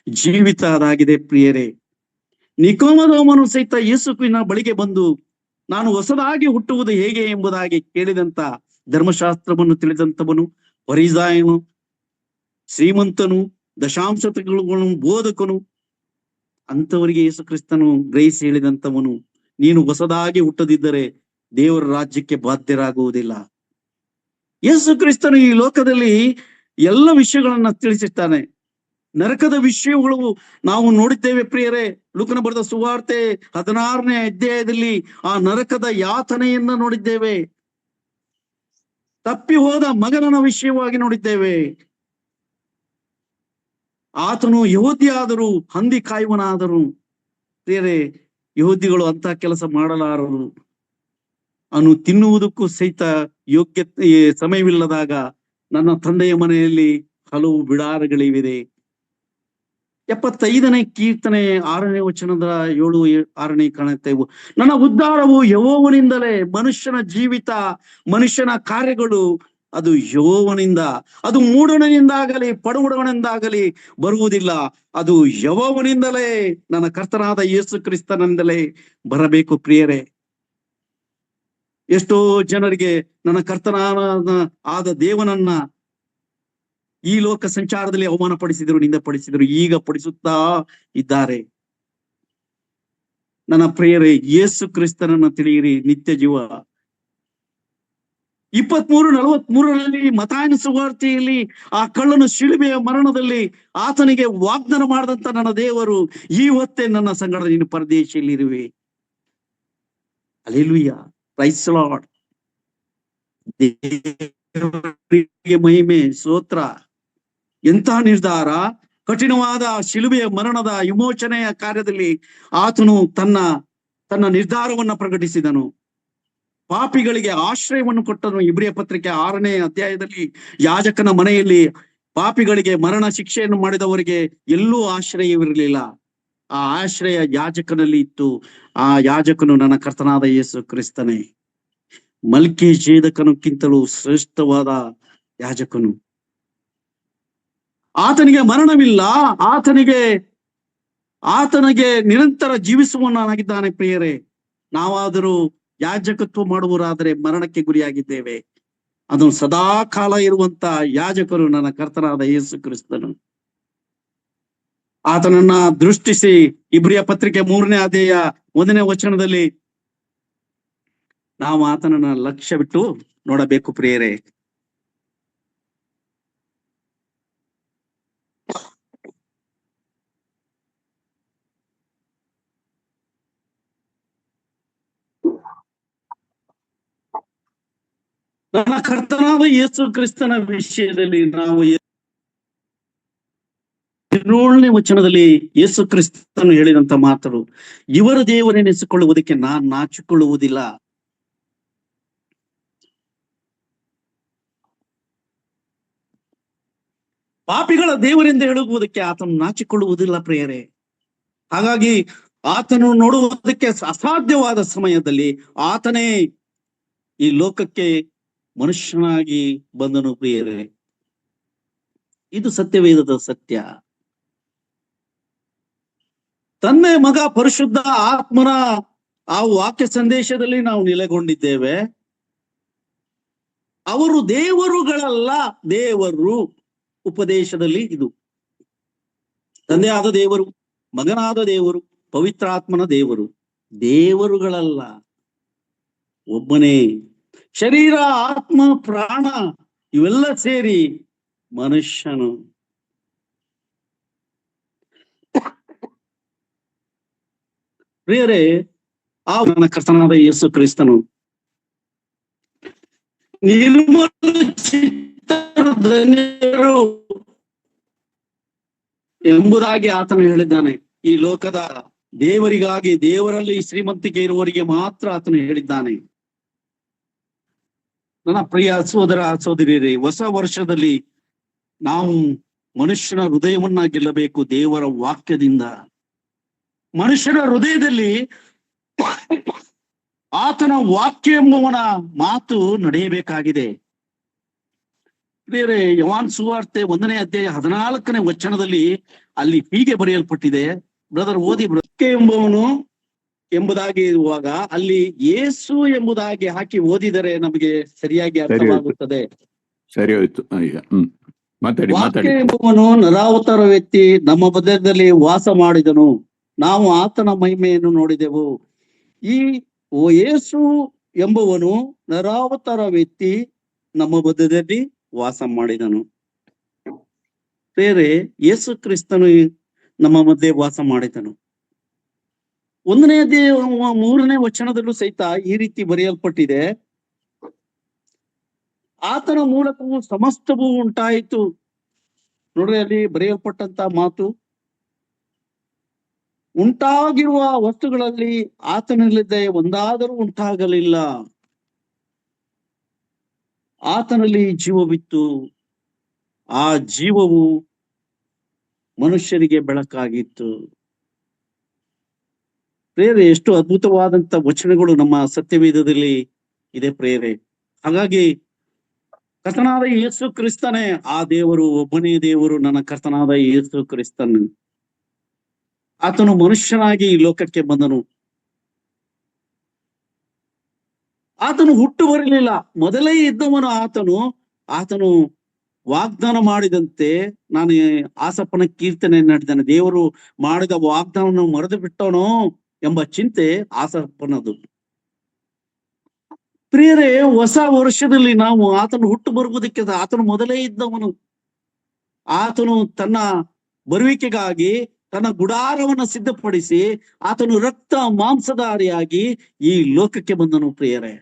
ಜೀವಿತ ಅದಾಗಿದೆ. ಪ್ರಿಯರೇ, ನಿಕೋಮದವನು ಸಹಿತ ಯೇಸುವಿನ ಬಳಿಗೆ ಬಂದು ನಾನು ಹೊಸದಾಗಿ ಹುಟ್ಟುವುದು ಹೇಗೆ ಎಂಬುದಾಗಿ ಕೇಳಿದಂತ ಧರ್ಮಶಾಸ್ತ್ರವನ್ನು ತಿಳಿದಂತವನು, ಫರಿಸಾಯನು, ಶ್ರೀಮಂತನು, ದಶಾಂಶಗಳನ್ನು ಬೋಧಕನು, ಅಂತವರಿಗೆ ಯೇಸು ಕ್ರಿಸ್ತನು ಗ್ರಹಿಸಿ ಹೇಳಿದಂತವನು, ನೀನು ಹೊಸದಾಗಿ ಹುಟ್ಟದಿದ್ದರೆ ದೇವರ ರಾಜ್ಯಕ್ಕೆ ಬಾಧ್ಯರಾಗುವುದಿಲ್ಲ. ಯೇಸು ಕ್ರಿಸ್ತನು ಈ ಲೋಕದಲ್ಲಿ ಎಲ್ಲ ವಿಷಯಗಳನ್ನ ತಿಳಿಸಿರ್ತಾನೆ. ನರಕದ ವಿಷಯಗಳು ನಾವು ನೋಡಿದ್ದೇವೆ. ಪ್ರಿಯರೇ, ಲೂಕನ ಬರೆದ ಸುವಾರ್ತೆ 16ನೇ ಅಧ್ಯಾಯದಲ್ಲಿ ಆ ನರಕದ ಯಾತನೆಯನ್ನ ನೋಡಿದ್ದೇವೆ. ತಪ್ಪಿ ಹೋದ ಮಗನ ವಿಷಯವಾಗಿ ನೋಡಿದ್ದೇವೆ. ಆತನು ಯಹೂದಿ ಆದರೂ ಹಂದಿ ಕಾಯುವನಾದರೂ. ಪ್ರಿಯರೇ, ಯಹೂದಿಗಳು ಅಂತ ಕೆಲಸ ಮಾಡಲಾರರು. ಅವನು ತಿನ್ನುವುದಕ್ಕೂ ಸಹಿತ ಯೋಗ್ಯತೆ ಸಮಯವಿಲ್ಲದಾಗ ನನ್ನ ತಂದೆಯ ಮನೆಯಲ್ಲಿ ಹಲವು ಬಿಡಾರಗಳಿವೆ. 75ನೇ ಕೀರ್ತನೆ 6ನೇ ವಚನದ 7-6 ಕಾಣುತ್ತೇವೆ. ನನ್ನ ಉದ್ಧಾರವು ಯೆಹೋವನಿಂದಲೇ. ಮನುಷ್ಯನ ಜೀವಿತ, ಮನುಷ್ಯನ ಕಾರ್ಯಗಳು ಅದು ಯೆಹೋವನಿಂದ. ಅದು ಮೂಢನಿಂದಾಗಲಿ ಪಡುಗುಡವನಿಂದಾಗಲಿ ಬರುವುದಿಲ್ಲ, ಅದು ಯೆಹೋವನಿಂದಲೇ, ನನ್ನ ಕರ್ತನಾದ ಯೇಸು ಕ್ರಿಸ್ತನಿಂದಲೇ ಬರಬೇಕು. ಪ್ರಿಯರೇ, ಎಷ್ಟೋ ಜನರಿಗೆ ನನ್ನ ಕರ್ತನಾದ ಆದ ದೇವನನ್ನ ಈ ಲೋಕ ಸಂಚಾರದಲ್ಲಿ ಅವಮಾನ ಪಡಿಸಿದರು, ನಿಂದಪಡಿಸಿದರು, ಈಗ ಪಡಿಸುತ್ತಾ ಇದ್ದಾರೆ. ನನ್ನ ಪ್ರಿಯರೇ, ಯೇಸು ಕ್ರಿಸ್ತನನ್ನ ತಿಳಿಯಿರಿ, ನಿತ್ಯ ಜೀವ. 23:43 ಮತ್ತಾಯನ ಸುವಾರ್ತೆಯಲ್ಲಿ ಆ ಕಳ್ಳನು ಶಿಲುಬೆಯ ಮರಣದಲ್ಲಿ ಆತನಿಗೆ ವಾಗ್ದಾನ ಮಾಡಿದಂತ ನನ್ನ ದೇವರು, ಈ ಹೊತ್ತೇ ನನ್ನ ಸಂಗಡ ನೀನು ಪರದೇಶಿಯಲ್ಲಿ ಇರುವೆ. Hallelujah, praise the Lord. ದೇವರಿಗೆ ಮಹಿಮೆ, ಸ್ತೋತ್ರ. ಎಂಥ ನಿರ್ಧಾರ! ಕಠಿಣವಾದ ಶಿಲುಬೆಯ ಮರಣದ ವಿಮೋಚನೆಯ ಕಾರ್ಯದಲ್ಲಿ ಆತನು ತನ್ನ ನಿರ್ಧಾರವನ್ನ ಪ್ರಕಟಿಸಿದನು. ಪಾಪಿಗಳಿಗೆ ಆಶ್ರಯವನ್ನು ಕೊಟ್ಟನು. ಇಬ್ರಿಯ ಪತ್ರಿಕೆ 6ನೇ ಅಧ್ಯಾಯದಲ್ಲಿ ಯಾಜಕನ ಮನೆಯಲ್ಲಿ ಪಾಪಿಗಳಿಗೆ ಮರಣ ಶಿಕ್ಷೆಯನ್ನು ಮಾಡಿದವರಿಗೆ ಎಲ್ಲೂ ಆಶ್ರಯವಿರಲಿಲ್ಲ. ಆ ಆಶ್ರಯ ಯಾಜಕನಲ್ಲಿ ಇತ್ತು. ಆ ಯಾಜಕನು ನನ್ನ ಕರ್ತನಾದ ಯೇಸು ಕ್ರಿಸ್ತನೇ. ಮಲ್ಕಿಜೇದಕನಕ್ಕಿಂತಲೂ ಶ್ರೇಷ್ಠವಾದ ಯಾಜಕನು. ಆತನಿಗೆ ಮರಣವಿಲ್ಲ, ಆತನಿಗೆ ನಿರಂತರ ಜೀವಿಸುವವನಾಗಿದ್ದಾನೆ. ಪ್ರಿಯರೇ, ನಾವಾದರೂ ಯಾಜಕತ್ವ ಮಾಡುವರಾದರೆ ಮರಣಕ್ಕೆ ಗುರಿಯಾಗಿದ್ದೇವೆ. ಅದು ಸದಾ ಕಾಲ ಇರುವಂತ ಯಾಜಕರು ನನ್ನ ಕರ್ತನಾದ ಯೇಸು ಕ್ರಿಸ್ತನು. ಆತನನ್ನ ದೃಷ್ಟಿಸಿ ಇಬ್ರಿಯ ಪತ್ರಿಕೆ 3ನೇ ಅಧ್ಯಾಯ 1ನೇ ವಚನದಲ್ಲಿ ನಾವು ಆತನನ್ನ ಲಕ್ಷ್ಯ ಬಿಟ್ಟು ನೋಡಬೇಕು ಪ್ರಿಯರೇ. ನನ್ನ ಕರ್ತನಾದ ಯೇಸು ಕ್ರಿಸ್ತನ ವಿಷಯದಲ್ಲಿ ನಾವು 7ನೇ ವಚನದಲ್ಲಿ ಯೇಸು ಕ್ರಿಸ್ತನು ಹೇಳಿದಂತ ಮಾತುಗಳು, ಇವರ ದೇವರೆನಿಸಿಕೊಳ್ಳುವುದಕ್ಕೆ ನಾನ್ ನಾಚಿಕೊಳ್ಳುವುದಿಲ್ಲ. ಪಾಪಿಗಳ ದೇವರೆಂದು ಹೇಳುವುದಕ್ಕೆ ಆತನು ನಾಚಿಕೊಳ್ಳುವುದಿಲ್ಲ ಪ್ರಿಯರೇ. ಹಾಗಾಗಿ ಆತನು ನೋಡುವುದಕ್ಕೆ ಅಸಾಧ್ಯವಾದ ಸಮಯದಲ್ಲಿ ಆತನೇ ಈ ಲೋಕಕ್ಕೆ ಮನುಷ್ಯನಾಗಿ ಬಂದನು ಪ್ರಿಯರೇ. ಇದು ಸತ್ಯವೇದದ ಸತ್ಯ. ತಂದೆ ಮಗ ಪರಿಶುದ್ಧ ಆತ್ಮನ ಆ ವಾಕ್ಯ ಸಂದೇಶದಲ್ಲಿ ನಾವು ನೆಲೆಗೊಂಡಿದ್ದೇವೆ. ಅವರು ದೇವರುಗಳಲ್ಲ, ದೇವರು ಉಪದೇಶದಲ್ಲಿ ಇದು. ತಂದೆಯಾದ ದೇವರು, ಮಗನಾದ ದೇವರು, ಪವಿತ್ರಾತ್ಮನ ದೇವರು, ದೇವರುಗಳಲ್ಲ, ಒಬ್ಬನೇ. ಶರೀರ, ಆತ್ಮ, ಪ್ರಾಣ ಇವೆಲ್ಲ ಸೇರಿ ಮನುಷ್ಯನು. ಪ್ರಿಯರೇ, ಆ ನನ್ನ ಕರ್ತನಾದ ಯೇಸು ಕ್ರಿಸ್ತನು ನಿರ್ಮಲ ಚಿತ್ತರು ಧನ್ಯರು ಎಂಬುದಾಗಿ ಆತನು ಹೇಳಿದ್ದಾನೆ. ಈ ಲೋಕದ ದೇವರಿಗಾಗಿ, ದೇವರಲ್ಲಿ ಶ್ರೀಮಂತಿಕೆ ಇರುವವರಿಗೆ ಮಾತ್ರ ಆತನು ಹೇಳಿದ್ದಾನೆ. ನನ್ನ ಪ್ರಿಯ ಸೋದರ ಸೋದರಿಯರೇ, ಹೊಸ ವರ್ಷದಲ್ಲಿ ನಾವು ಮನುಷ್ಯನ ಹೃದಯವನ್ನ ಗೆಲ್ಲಬೇಕು ದೇವರ ವಾಕ್ಯದಿಂದ. ಮನುಷ್ಯನ ಹೃದಯದಲ್ಲಿ ಆತನ ವಾಕ್ಯ ಎಂಬುವನ ಮಾತು ನಡೆಯಬೇಕಾಗಿದೆ. ಬೇರೆ ಯೋಹಾನ ಸುವಾರ್ತೆ 1ನೇ ಅಧ್ಯಾಯ 14ನೇ ವಚನದಲ್ಲಿ ಅಲ್ಲಿ ಹೀಗೆ ಬರೆಯಲ್ಪಟ್ಟಿದೆ. ಬ್ರದರ್ ಓದಿ. ವಾಕ್ಯ ಎಂಬುವನು ಎಂಬುದಾಗಿ ಇರುವಾಗ ಅಲ್ಲಿ ಯೇಸು ಎಂಬುದಾಗಿ ಹಾಕಿ ಓದಿದರೆ ನಮಗೆ ಸರಿಯಾಗಿ ಅರ್ಥವಾಗುತ್ತದೆ. ಸರಿ ಹೋಯ್ತು. ಈಗ ವಾಕ್ಯ ಎಂಬುವನು ನರಾವತಾರ ವ್ಯಕ್ತಿ ನಮ್ಮ ಮಧ್ಯದಲ್ಲಿ ವಾಸ ಮಾಡಿದನು, ನಾವು ಆತನ ಮಹಿಮೆಯನ್ನು ನೋಡಿದೆವು. ಈ ಯೇಸು ಎಂಬುವನು ನರಾವತಾರ ವ್ಯಕ್ತಿ ನಮ್ಮ ಮಧ್ಯದಲ್ಲಿ ವಾಸ ಮಾಡಿದನು. ಬೇರೆ ಯೇಸು ಕ್ರಿಸ್ತನು ನಮ್ಮ ಮಧ್ಯೆ ವಾಸ ಮಾಡಿದನು. 1ನೇ ಅಧ್ಯಾಯ 3ನೇ ವಚನದಲ್ಲೂ ಸಹಿತ ಈ ರೀತಿ ಬರೆಯಲ್ಪಟ್ಟಿದೆ, ಆತನ ಮೂಲಕವೂ ಸಮಸ್ತವೂ ಉಂಟಾಯಿತು. ನೋಡ್ರಿ, ಅಲ್ಲಿ ಬರೆಯಲ್ಪಟ್ಟಂತ ಮಾತು, ಉಂಟಾಗಿರುವ ವಸ್ತುಗಳಲ್ಲಿ ಆತನಲ್ಲಿದ್ದ ಒಂದಾದರೂ ಉಂಟಾಗಲಿಲ್ಲ. ಆತನಲ್ಲಿ ಜೀವವಿತ್ತು, ಆ ಜೀವವು ಮನುಷ್ಯರಿಗೆ ಬೆಳಕಾಗಿತ್ತು. ಪ್ರೇರೆ, ಎಷ್ಟು ಅದ್ಭುತವಾದಂತ ವಚನಗಳು ನಮ್ಮ ಸತ್ಯವೇದದಲ್ಲಿ ಇದೆ ಪ್ರೇರೆ. ಹಾಗಾಗಿ ಕರ್ತನಾದ ಯೇಸು ಕ್ರಿಸ್ತನೇ ಆ ದೇವರು, ಒಬ್ಬನೇ ದೇವರು, ನನ್ನ ಕರ್ತನಾದ ಯೇಸು ಕ್ರಿಸ್ತನು. ಆತನು ಮನುಷ್ಯನಾಗಿ ಈ ಲೋಕಕ್ಕೆ ಬಂದನು. ಆತನು ಹುಟ್ಟು ಬರಲಿಲ್ಲ, ಮೊದಲೇ ಇದ್ದವನು ಆತನು ವಾಗ್ದಾನ ಮಾಡಿದಂತೆ, ನಾನು ಆಸಪ್ಪನ ಕೀರ್ತನೆ ನಡೆದಾನೆ, ದೇವರು ಮಾಡಿದ ವಾಗ್ದಾನವನ್ನು ಮರೆತು ಬಿಟ್ಟವನೋ ಎಂಬ ಚಿಂತೆ ಆಸಪ್ಪನದು. ಪ್ರಿಯರೇ, ಹೊಸ ವರ್ಷದಲ್ಲಿ ನಾವು ಆತನು ಹುಟ್ಟು ಬರುವುದಕ್ಕೆ ಆತನು ಮೊದಲೇ ಇದ್ದವನು. ಆತನು ತನ್ನ ಬರುವಿಕೆಗಾಗಿ ತನ್ನ ಗುಡಾರವನ್ನ ಸಿದ್ಧಪಡಿಸಿ ಆತನು ರಕ್ತ ಮಾಂಸಧಾರಿಯಾಗಿ ಈ ಲೋಕಕ್ಕೆ ಬಂದನು. ಪ್ರಿಯರೇ,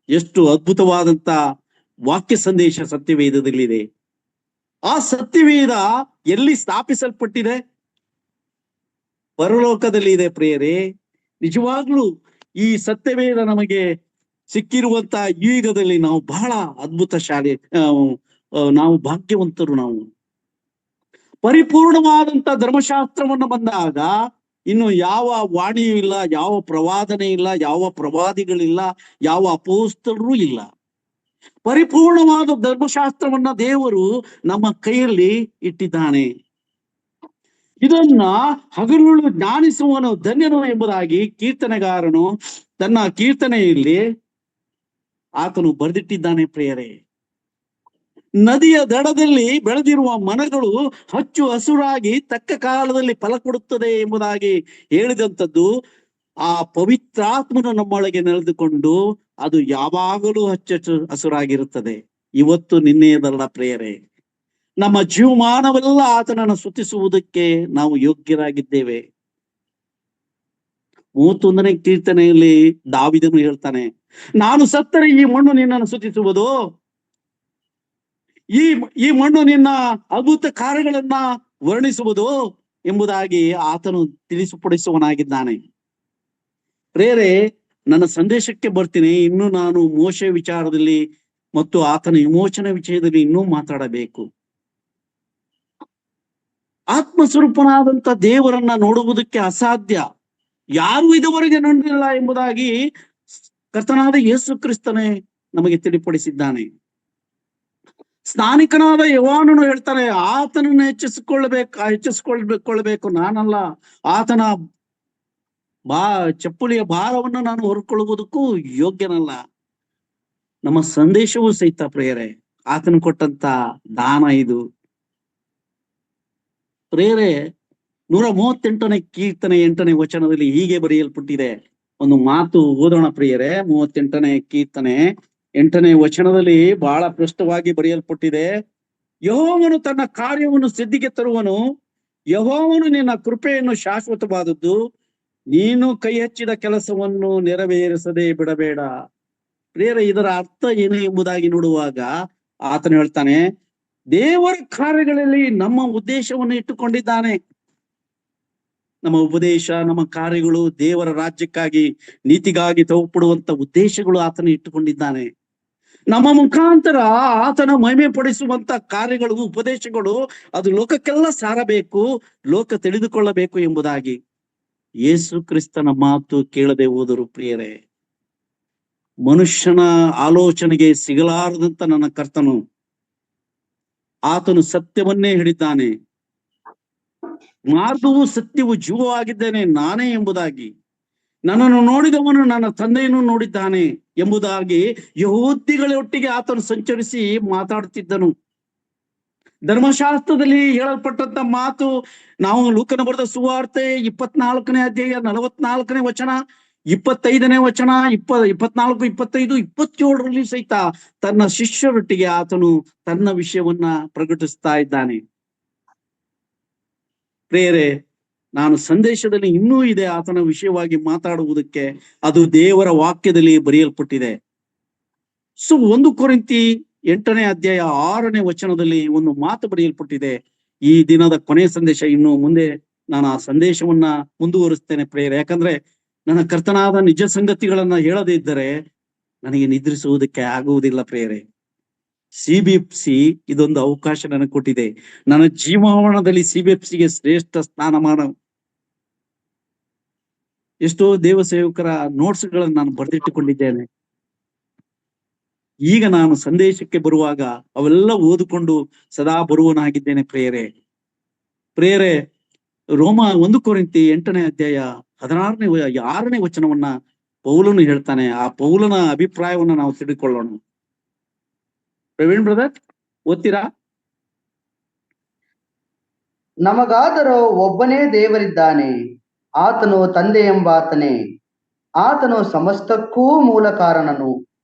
ಎಷ್ಟು ಅದ್ಭುತವಾದಂತ ವಾಕ್ಯ ಸಂದೇಶ ಸತ್ಯವೇದದಲ್ಲಿದೆ. ಆ ಸತ್ಯವೇದ ಎಲ್ಲಿ ಸ್ಥಾಪಿಸಲ್ಪಟ್ಟಿದೆ? ಪರಲೋಕದಲ್ಲಿ ಇದೆ ಪ್ರಿಯರೇ. ನಿಜವಾಗ್ಲೂ ಈ ಸತ್ಯವೇದ ನಮಗೆ ಸಿಕ್ಕಿರುವಂತ ಯುಗದಲ್ಲಿ ನಾವು ಬಹಳ ಅದ್ಭುತ ಶಾಲೆ, ನಾವು ಭಾಗ್ಯವಂತರು. ನಾವು ಪರಿಪೂರ್ಣವಾದಂತ ಧರ್ಮಶಾಸ್ತ್ರವನ್ನ ಬಂದಾಗ ಇನ್ನು ಯಾವ ವಾಣಿಯೂ ಇಲ್ಲ, ಯಾವ ಪ್ರವಾದನೆ ಇಲ್ಲ, ಯಾವ ಪ್ರವಾದಿಗಳಿಲ್ಲ, ಯಾವ ಅಪೋಸ್ತಲರೂ ಇಲ್ಲ. ಪರಿಪೂರ್ಣವಾದ ಧರ್ಮಶಾಸ್ತ್ರವನ್ನ ದೇವರು ನಮ್ಮ ಕೈಯಲ್ಲಿ ಇಟ್ಟಿದ್ದಾನೆ. ಇದನ್ನ ಹಗಲು ಜ್ಞಾನಿಸುವನು ಧನ್ಯನು ಎಂಬುದಾಗಿ ಕೀರ್ತನೆಗಾರನು ತನ್ನ ಕೀರ್ತನೆಯಲ್ಲಿ ಆತನು ಬರೆದಿಟ್ಟಿದ್ದಾನೆ. ಪ್ರಿಯರೇ, ನದಿಯ ದಡದಲ್ಲಿ ಬೆಳೆದಿರುವ ಮರಗಳು ಹಚ್ಚು ಹಸುರಾಗಿ ತಕ್ಕ ಕಾಲದಲ್ಲಿ ಫಲ ಕೊಡುತ್ತದೆ ಎಂಬುದಾಗಿ ಹೇಳಿದಂಥದ್ದು ಆ ಪವಿತ್ರಾತ್ಮನು ನಮ್ಮೊಳಗೆ ನೆಲೆದುಕೊಂಡು ಅದು ಯಾವಾಗಲೂ ಹಸುರಾಗಿರುತ್ತದೆ. ಇವತ್ತು ನಿನ್ನೆಯದಲ್ಲ ಪ್ರಿಯರೇ, ನಮ್ಮ ಜೀವಮಾನವೆಲ್ಲ ಆತನನ್ನು ಸ್ತುತಿಸುವುದಕ್ಕೆ ನಾವು ಯೋಗ್ಯರಾಗಿದ್ದೇವೆ. 31ನೇ ಕೀರ್ತನೆಯಲ್ಲಿ ದಾವಿದನು ಹೇಳ್ತಾನೆ, ನಾನು ಸತ್ತರೆ ಈ ಮಣ್ಣು ನಿನ್ನನ್ನು ಸ್ತುತಿಸುವುದು, ಈ ಮಣ್ಣು ನಿನ್ನ ಅದ್ಭುತ ಕಾರ್ಯಗಳನ್ನ ವರ್ಣಿಸುವುದು ಎಂಬುದಾಗಿ ಆತನು ತಿಳಿಸುಪಡಿಸುವನಾಗಿದ್ದಾನೆ. ಪ್ರೇರೆ, ನನ್ನ ಸಂದೇಶಕ್ಕೆ ಬರ್ತೀನಿ. ಇನ್ನು ನಾನು ಮೋಶೆ ವಿಚಾರದಲ್ಲಿ ಮತ್ತು ಆತನ ವಿಮೋಚನೆ ವಿಷಯದಲ್ಲಿ ಇನ್ನೂ ಮಾತಾಡಬೇಕು. ಆತ್ಮಸ್ವರೂಪನಾದಂತ ದೇವರನ್ನ ನೋಡುವುದಕ್ಕೆ ಅಸಾಧ್ಯ, ಯಾರು ಇದುವರೆಗೆ ನೋಡಿಲ್ಲ ಎಂಬುದಾಗಿ ಕರ್ತನಾದ ಯೇಸು ಕ್ರಿಸ್ತನೇ ನಮಗೆ ತಿಳಿಪಡಿಸಿದ್ದಾನೆ. ಸ್ನಾನಿಕನಾದ ಯೋಹಾನನು ಹೇಳ್ತಾನೆ, ಆತನನ್ನು ಹೆಚ್ಚಿಸಿಕೊಳ್ಳಬೇಕು ನಾನಲ್ಲ, ಆತನ ಚಪ್ಪಲಿಯ ಭಾರವನ್ನು ನಾನು ಹೊರಕೊಳ್ಳುವುದಕ್ಕೂ ಯೋಗ್ಯನಲ್ಲ. ನಮ್ಮ ಸಂದೇಶವೂ ಸಹಿತ ಪ್ರೇರೆ ಆತನು ಕೊಟ್ಟಂತ ದಾನ ಇದು. ಪ್ರೇರೆ 138ನೇ ಕೀರ್ತನೆ 8ನೇ ವಚನದಲ್ಲಿ ಹೀಗೆ ಬರೆಯಲ್ಪಟ್ಟಿದೆ. ಒಂದು ಮಾತು ಓದೋಣ ಪ್ರಿಯರೇ. 38ನೇ ಕೀರ್ತನೆ 8ನೇ ವಚನದಲ್ಲಿ ಬಹಳ ಸ್ಪಷ್ಟವಾಗಿ ಬರೆಯಲ್ಪಟ್ಟಿದೆ. ಯೆಹೋವನು ತನ್ನ ಕಾರ್ಯವನ್ನು ಸಿದ್ಧಿಗೆ ತರುವನು, ಯೆಹೋವನು ನಿನ್ನ ಕೃಪೆಯನ್ನು ಶಾಶ್ವತವಾದದ್ದು, ನೀನು ಕೈ ಹಚ್ಚಿದ ಕೆಲಸವನ್ನು ನೆರವೇರಿಸದೆ ಬಿಡಬೇಡ. ಪ್ರಿಯರೇ, ಇದರ ಅರ್ಥ ಏನು ಎಂಬುದಾಗಿ ನೋಡುವಾಗ ಆತನು ಹೇಳ್ತಾನೆ, ದೇವರ ಕಾರ್ಯಗಳಲ್ಲಿ ನಮ್ಮ ಉದ್ದೇಶವನ್ನು ಇಟ್ಟುಕೊಂಡಿದ್ದಾನೆ. ನಮ್ಮ ಉಪದೇಶ, ನಮ್ಮ ಕಾರ್ಯಗಳು ದೇವರ ರಾಜ್ಯಕ್ಕಾಗಿ, ನೀತಿಗಾಗಿ ತೋರ್ಪಡುವಂತ ಉದ್ದೇಶಗಳು ಆತನು ಇಟ್ಟುಕೊಂಡಿದ್ದಾನೆ. ನಮ್ಮ ಮುಖಾಂತರ ಆತನ ಮಹಿಮೆ ಪಡಿಸುವಂತ ಕಾರ್ಯಗಳು, ಉಪದೇಶಗಳು ಅದು ಲೋಕಕ್ಕೆಲ್ಲ ಸಾರಬೇಕು, ಲೋಕ ತಿಳಿದುಕೊಳ್ಳಬೇಕು ಎಂಬುದಾಗಿ. ಯೇಸು ಕ್ರಿಸ್ತನ ಮಾತು ಕೇಳದೆ ಹೋದರು ಪ್ರಿಯರೇ, ಮನುಷ್ಯನ ಆಲೋಚನೆಗೆ ಸಿಗಲಾರದಂತ ನನ್ನ ಕರ್ತನು, ಆತನು ಸತ್ಯವನ್ನೇ ಹಿಡಿದ್ದಾನೆ. ಮಾರ್ಗವು ಸತ್ಯವು ಜೀವವಾಗಿದ್ದೇನೆ ನಾನೇ ಎಂಬುದಾಗಿ, ನನ್ನನ್ನು ನೋಡಿದವನು ನನ್ನ ತಂದೆಯನ್ನು ನೋಡಿದ್ದಾನೆ ಎಂಬುದಾಗಿ ಯಹೂದಿಗಳೊಟ್ಟಿಗೆ ಆತನು ಸಂಚರಿಸಿ ಮಾತಾಡುತ್ತಿದ್ದನು. ಧರ್ಮಶಾಸ್ತ್ರದಲ್ಲಿ ಹೇಳಲ್ಪಟ್ಟಂತ ಮಾತು ನಾವು ಲೂಕನ ಬರೆದ ಸುವಾರ್ತೆ 24ನೇ ಅಧ್ಯಾಯ 44ನೇ ವಚನ, 25ನೇ ವಚನ, 24, 25, 27ರಲ್ಲಿ ಸಹಿತ ತನ್ನ ಶಿಷ್ಯರೊಟ್ಟಿಗೆ ಆತನು ತನ್ನ ವಿಷಯವನ್ನ ಪ್ರಕಟಿಸ್ತಾ ಇದ್ದಾನೆ. ಪ್ರಿಯರೇ, ನಾನು ಸಂದೇಶದಲ್ಲಿ ಇನ್ನೂ ಇದೆ ಆತನ ವಿಷಯವಾಗಿ ಮಾತಾಡುವುದಕ್ಕೆ. ಅದು ದೇವರ ವಾಕ್ಯದಲ್ಲಿ ಬರೆಯಲ್ಪಟ್ಟಿದೆ. 1 ಕೊರಿಂಥಿ 8ನೇ ಅಧ್ಯಾಯ 6ನೇ ವಚನದಲ್ಲಿ ಒಂದು ಮಾತು ಬರೆಯಲ್ಪಟ್ಟಿದೆ. ಈ ದಿನದ ಕೊನೆಯ ಸಂದೇಶ, ಇನ್ನು ಮುಂದೆ ನಾನು ಆ ಸಂದೇಶವನ್ನ ಮುಂದುವರಿಸ್ತೇನೆ ಪ್ರಿಯರೇ. ಯಾಕಂದ್ರೆ ನನ್ನ ಕರ್ತನಾದ ನಿಜ ಸಂಗತಿಗಳನ್ನ ಹೇಳದೇ ಇದ್ದರೆ ನನಗೆ ನಿದ್ರಿಸುವುದಕ್ಕೆ ಆಗುವುದಿಲ್ಲ ಪ್ರಿಯರೇ. CBFC ಇದೊಂದು ಅವಕಾಶ ನನಗೆ ಕೊಟ್ಟಿದೆ. ನನ್ನ ಜೀವಮಾನದಲ್ಲಿ CBFCಗೆ ಶ್ರೇಷ್ಠ ಸ್ಥಾನಮಾನ. ಎಷ್ಟೋ ದೇವ ಸೇವಕರ ನೋಟ್ಸ್ಗಳನ್ನು ನಾನು ಬರೆದಿಟ್ಟುಕೊಂಡಿದ್ದೇನೆ. ಈಗ ನಾನು ಸಂದೇಶಕ್ಕೆ ಬರುವಾಗ ಅವೆಲ್ಲ ಓದಿಕೊಂಡು ಸದಾ ಬರುವನಾಗಿದ್ದೇನೆ ಪ್ರಿಯರೇ. ರೋಮ 1 ಕೊರಿಂಥಿ 8ನೇ ಅಧ್ಯಾಯ 6ನೇ ವಚನವನ್ನ ಪೌಲನು ಹೇಳ್ತಾನೆ. ಆ ಪೌಲನ ಅಭಿಪ್ರಾಯವನ್ನ ನಾವು ತಿಳಿದುಕೊಳ್ಳೋಣ. ಪ್ರವೀಣ್ ಬ್ರದರ್, ಓದ್ತೀರಾ? ನಮಗಾದರೂ ಒಬ್ಬನೇ ದೇವರಿದ್ದಾನೆ, ಆತನು ತಂದೆ ಎಂಬಾತನೇ. ಆತನು ಸಮಸ್ತಕ್ಕೂ ಮೂಲ ಕಾರಣನು.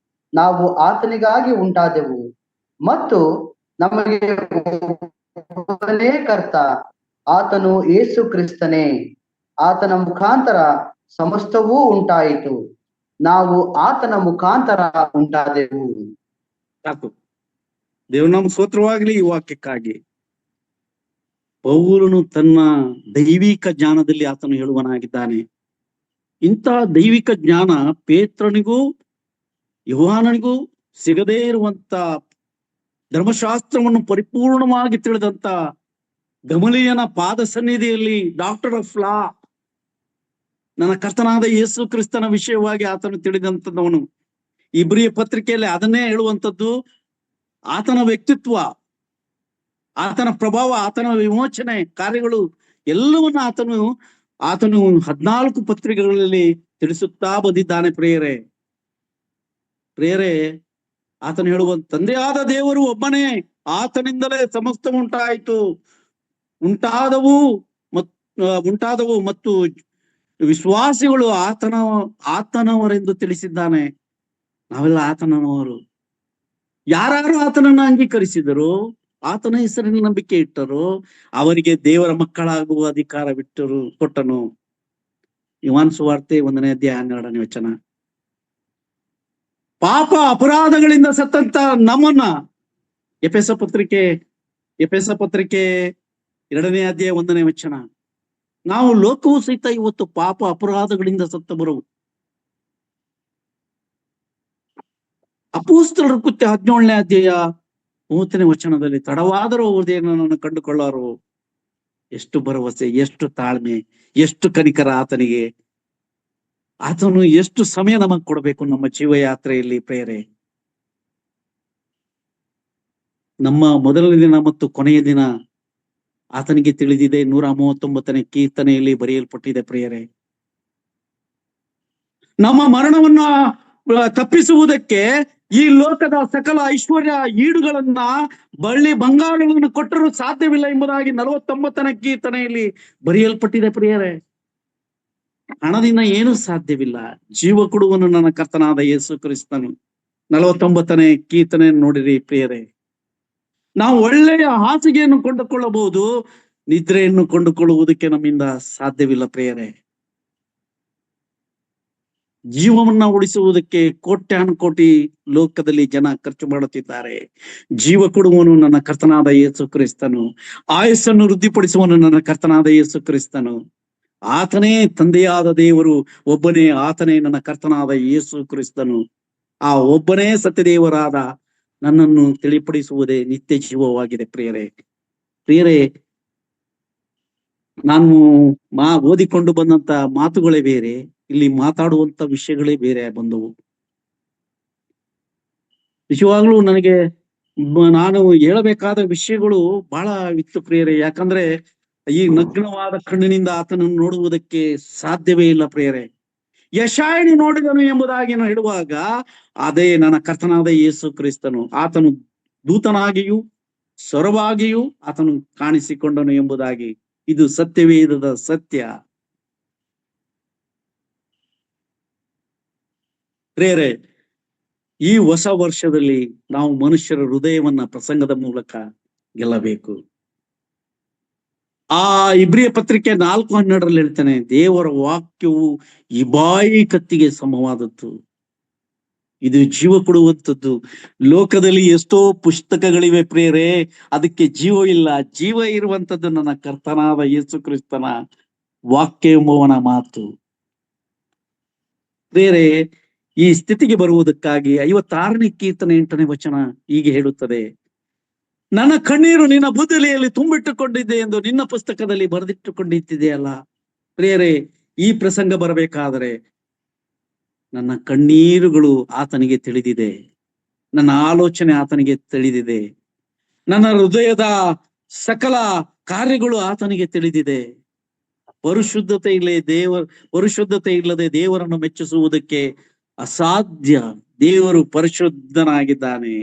ನಾವು ಆತನಿಗಾಗಿ ಉಂಟಾದೆವು ಮತ್ತು ನಮಗೆ ಒಬ್ಬನೇ ಕರ್ತ, ಆತನು ಯೇಸು ಕ್ರಿಸ್ತನೇ. ಆತನ ಮುಖಾಂತರ ಸಮಸ್ತವೂ ಉಂಟಾಯಿತು, ನಾವು ಆತನ ಮುಖಾಂತರ ಉಂಟಾದೆವು. ಸಾಕು. ದೇವನಾಮ ಸ್ತೋತ್ರವಾಗಲಿ ಈ ವಾಕ್ಯಕ್ಕಾಗಿ. ಪೌಲನು ತನ್ನ ದೈವಿಕ ಜ್ಞಾನದಲ್ಲಿ ಆತನು ಹೇಳುವನಾಗಿದ್ದಾನೆ. ಇಂತಹ ದೈವಿಕ ಜ್ಞಾನ ಪೇತ್ರನಿಗೂ ಯೋಹಾನನಿಗೂ ಸಿಗದೇ ಇರುವಂತ, ಧರ್ಮಶಾಸ್ತ್ರವನ್ನು ಪರಿಪೂರ್ಣವಾಗಿ ತಿಳಿದಂತ ಗಮಲಿಯನ ಪಾದ ಸನ್ನಿಧಿಯಲ್ಲಿ ಡಾಕ್ಟರ್ ಆಫ್ ಲಾ, ನನ್ನ ಕರ್ತನಾದ ಯೇಸು ಕ್ರಿಸ್ತನ ವಿಷಯವಾಗಿ ಆತನು ತಿಳಿದಂಥವನು. ಇಬ್ರಿಯ ಪತ್ರಿಕೆಯಲ್ಲಿ ಅದನ್ನೇ ಹೇಳುವಂಥದ್ದು. ಆತನ ವ್ಯಕ್ತಿತ್ವ, ಆತನ ಪ್ರಭಾವ, ಆತನ ವಿಮೋಚನೆ ಕಾರ್ಯಗಳು ಎಲ್ಲವನ್ನ ಆತನು 14 ಪತ್ರಿಕೆಗಳಲ್ಲಿ ತಿಳಿಸುತ್ತಾ ಬಂದಿದ್ದಾನೆ ಪ್ರಿಯರೇ. ಆತನು ಹೇಳುವ ತಂದೆಯಾದ ದೇವರು ಒಬ್ಬನೇ, ಆತನಿಂದಲೇ ಸಮಸ್ತ ಉಂಟಾದವು ಮತ್ತು ವಿಶ್ವಾಸಿಗಳು ಆತನವರೆಂದು ತಿಳಿಸಿದ್ದಾನೆ. ನಾವೆಲ್ಲ ಆತನವರು. ಯಾರು ಆತನನ್ನು ಅಂಗೀಕರಿಸಿದರು, ಆತನ ಹೆಸರಿನ ನಂಬಿಕೆ ಇಟ್ಟರು, ಅವರಿಗೆ ದೇವರ ಮಕ್ಕಳಾಗುವ ಅಧಿಕಾರ ಕೊಟ್ಟನು. ಯೋಹಾನ ಸುವಾರ್ತೆ 1ನೇ ಅಧ್ಯಾಯ 12ನೇ ವಚನ. ಪಾಪ ಅಪರಾಧಗಳಿಂದ ಸತ್ತಂತ ನಮ್ಮನ್ನ ಎಫೆಸ ಪತ್ರಿಕೆ 2ನೇ ಅಧ್ಯಾಯ 1ನೇ ವಚನ. ನಾವು ಲೋಕವು ಸಹಿತ ಇವತ್ತು ಪಾಪ ಅಪರಾಧಗಳಿಂದ ಸತ್ತವರು. ಅಪೊಸ್ತಲರ ಕೃತ್ಯ 17ನೇ ಅಧ್ಯಾಯ 30ನೇ ವಚನದಲ್ಲಿ, ತಡವಾದರೂ ಹೃದಯನನ್ನು ಕಂಡುಕೊಳ್ಳಾರು. ಎಷ್ಟು ಭರವಸೆ, ಎಷ್ಟು ತಾಳ್ಮೆ, ಎಷ್ಟು ಕನಿಕರ ಆತನಿಗೆ. ಆತನು ಎಷ್ಟು ಸಮಯ ನಮಗ್ ಕೊಡಬೇಕು ನಮ್ಮ ಜೀವಯಾತ್ರೆಯಲ್ಲಿ ಪ್ರೇರೆ. ನಮ್ಮ ಮೊದಲನೇ ದಿನ ಮತ್ತು ಕೊನೆಯ ದಿನ ಆತನಿಗೆ ತಿಳಿದಿದೆ. 139ನೇ ಕೀರ್ತನೆಯಲ್ಲಿ ಬರೆಯಲ್ಪಟ್ಟಿದೆ ಪ್ರಿಯರೇ. ನಮ್ಮ ಮರಣವನ್ನ ತಪ್ಪಿಸುವುದಕ್ಕೆ ಈ ಲೋಕದ ಸಕಲ ಐಶ್ವರ್ಯ ಈಡುಗಳನ್ನ, ಬಳ್ಳಿ ಬಂಗಾರಗಳನ್ನು ಕೊಟ್ಟರೂ ಸಾಧ್ಯವಿಲ್ಲ ಎಂಬುದಾಗಿ 49ನೇ ಕೀರ್ತನೆಯಲ್ಲಿ ಬರೆಯಲ್ಪಟ್ಟಿದೆ ಪ್ರಿಯರೇ. ಹಣದಿಂದ ಏನೂ ಸಾಧ್ಯವಿಲ್ಲ. ಜೀವ ಕೊಡುವನು ನನ್ನ ಕರ್ತನಾದ ಯೇಸು ಕ್ರಿಸ್ತನು. 49ನೇ ಕೀರ್ತನೆ ನೋಡಿರಿ ಪ್ರಿಯರೇ. ನಾವು ಒಳ್ಳೆಯ ಹಾಸಿಗೆಯನ್ನು ಕೊಂಡುಕೊಳ್ಳಬಹುದು, ನಿದ್ರೆಯನ್ನು ಕೊಂಡುಕೊಳ್ಳುವುದಕ್ಕೆ ನಮ್ಮಿಂದ ಸಾಧ್ಯವಿಲ್ಲ ಪ್ರಿಯರೇ. ಜೀವವನ್ನ ಉಳಿಸುವುದಕ್ಕೆ ಕೋಟ್ಯಾನುಕೋಟಿ ಲೋಕದಲ್ಲಿ ಜನ ಖರ್ಚು ಮಾಡುತ್ತಿದ್ದಾರೆ. ಜೀವ ಕೊಡುವನು ನನ್ನ ಕರ್ತನಾದ ಯೇಸು ಕ್ರಿಸ್ತನು. ಆಯಸ್ಸನ್ನು ವೃದ್ಧಿಪಡಿಸುವನು ನನ್ನ ಕರ್ತನಾದ ಯೇಸು ಕ್ರಿಸ್ತನು. ಆತನೇ ತಂದೆಯಾದ ದೇವರು ಒಬ್ಬನೇ, ಆತನೇ ನನ್ನ ಕರ್ತನಾದ ಯೇಸು ಕ್ರಿಸ್ತನು. ಆ ಒಬ್ಬನೇ ಸತ್ಯದೇವರಾದ ನನ್ನನ್ನು ತಿಳಿಪಡಿಸುವುದೇ ನಿತ್ಯ ಜೀವವಾಗಿದೆ ಪ್ರಿಯರೇ. ನಾನು ಓದಿಕೊಂಡು ಬಂದಂತ ಮಾತುಗಳೇ ಬೇರೆ, ಇಲ್ಲಿ ಮಾತಾಡುವಂತ ವಿಷಯಗಳೇ ಬೇರೆ ಬಂದವು. ನಿಜವಾಗ್ಲೂ ನನಗೆ ನಾನು ಹೇಳಬೇಕಾದ ವಿಷಯಗಳು ಬಹಳ ಇತ್ತು ಪ್ರಿಯರೇ. ಯಾಕಂದ್ರೆ ಈ ನಗ್ನವಾದ ಕಣ್ಣಿನಿಂದ ಆತನನ್ನು ನೋಡುವುದಕ್ಕೆ ಸಾಧ್ಯವೇ ಇಲ್ಲ ಪ್ರಿಯರೇ. ಯಶಾಯನು ನೋಡಿದನು ಎಂಬುದಾಗಿ ಹೇಳುವಾಗ ಅದೇ ನನ್ನ ಕರ್ತನಾದ ಯೇಸು ಕ್ರಿಸ್ತನು. ಆತನು ದೂತನಾಗಿಯೂ ಸ್ವರವಾಗಿಯೂ ಆತನು ಕಾಣಿಸಿಕೊಂಡನು ಎಂಬುದಾಗಿ ಇದು ಸತ್ಯವೇದದ ಸತ್ಯ ಪ್ರಿಯರೇ. ಈ ಹೊಸ ವರ್ಷದಲ್ಲಿ ನಾವು ಮನುಷ್ಯರ ಹೃದಯವನ್ನ ಪ್ರಸಂಗದ ಮೂಲಕ ಗೆಲ್ಲಬೇಕು. ಆ ಇಬ್ರಿಯ ಪತ್ರಿಕೆ 4:12 ಹೇಳ್ತಾನೆ, ದೇವರ ವಾಕ್ಯವು ಇಬಾಯಿ ಕತ್ತಿಗೆ ಸಮವಾದದ್ದು, ಇದು ಜೀವ ಕೊಡುವಂಥದ್ದು. ಲೋಕದಲ್ಲಿ ಎಷ್ಟೋ ಪುಸ್ತಕಗಳಿವೆ ಪ್ರಿಯರೇ, ಅದಕ್ಕೆ ಜೀವವಿಲ್ಲ. ಜೀವ ಇರುವಂತದ್ದು ನನ್ನ ಕರ್ತನಾದ ಯೇಸು ಕ್ರಿಸ್ತನ ವಾಕ್ಯ ಎಂಬುವನ ಮಾತು ಪ್ರಿಯರೇ. ಈ ಸ್ಥಿತಿಗೆ ಬರುವುದಕ್ಕಾಗಿ 56ನೇ ಕೀರ್ತನೆ 8ನೇ ವಚನ ಹೀಗೆ ಹೇಳುತ್ತದೆ, ನನ್ನ ಕಣ್ಣೀರು ನಿನ್ನ ಬುದ್ದಲಿಯಲ್ಲಿ ತುಂಬಿಟ್ಟುಕೊಂಡಿದ್ದೆ ಎಂದು ನಿನ್ನ ಪುಸ್ತಕದಲ್ಲಿ ಬರೆದಿಟ್ಟುಕೊಂಡಿದ್ದಿದೆಯಲ್ಲ. ಪ್ರಿಯರೇ, ಈ ಪ್ರಸಂಗ ಬರಬೇಕಾದರೆ ನನ್ನ ಕಣ್ಣೀರುಗಳು ಆತನಿಗೆ ತಿಳಿದಿದೆ, ನನ್ನ ಆಲೋಚನೆ ಆತನಿಗೆ ತಿಳಿದಿದೆ, ನನ್ನ ಹೃದಯದ ಸಕಲ ಕಾರ್ಯಗಳು ಆತನಿಗೆ ತಿಳಿದಿದೆ. ಪರಿಶುದ್ಧತೆ ಇಲ್ಲದೆ ದೇವರನ್ನು ಮೆಚ್ಚಿಸುವುದಕ್ಕೆ ಅಸಾಧ್ಯ. ದೇವರು ಪರಿಶುದ್ಧನಾಗಿದ್ದಾನೆ.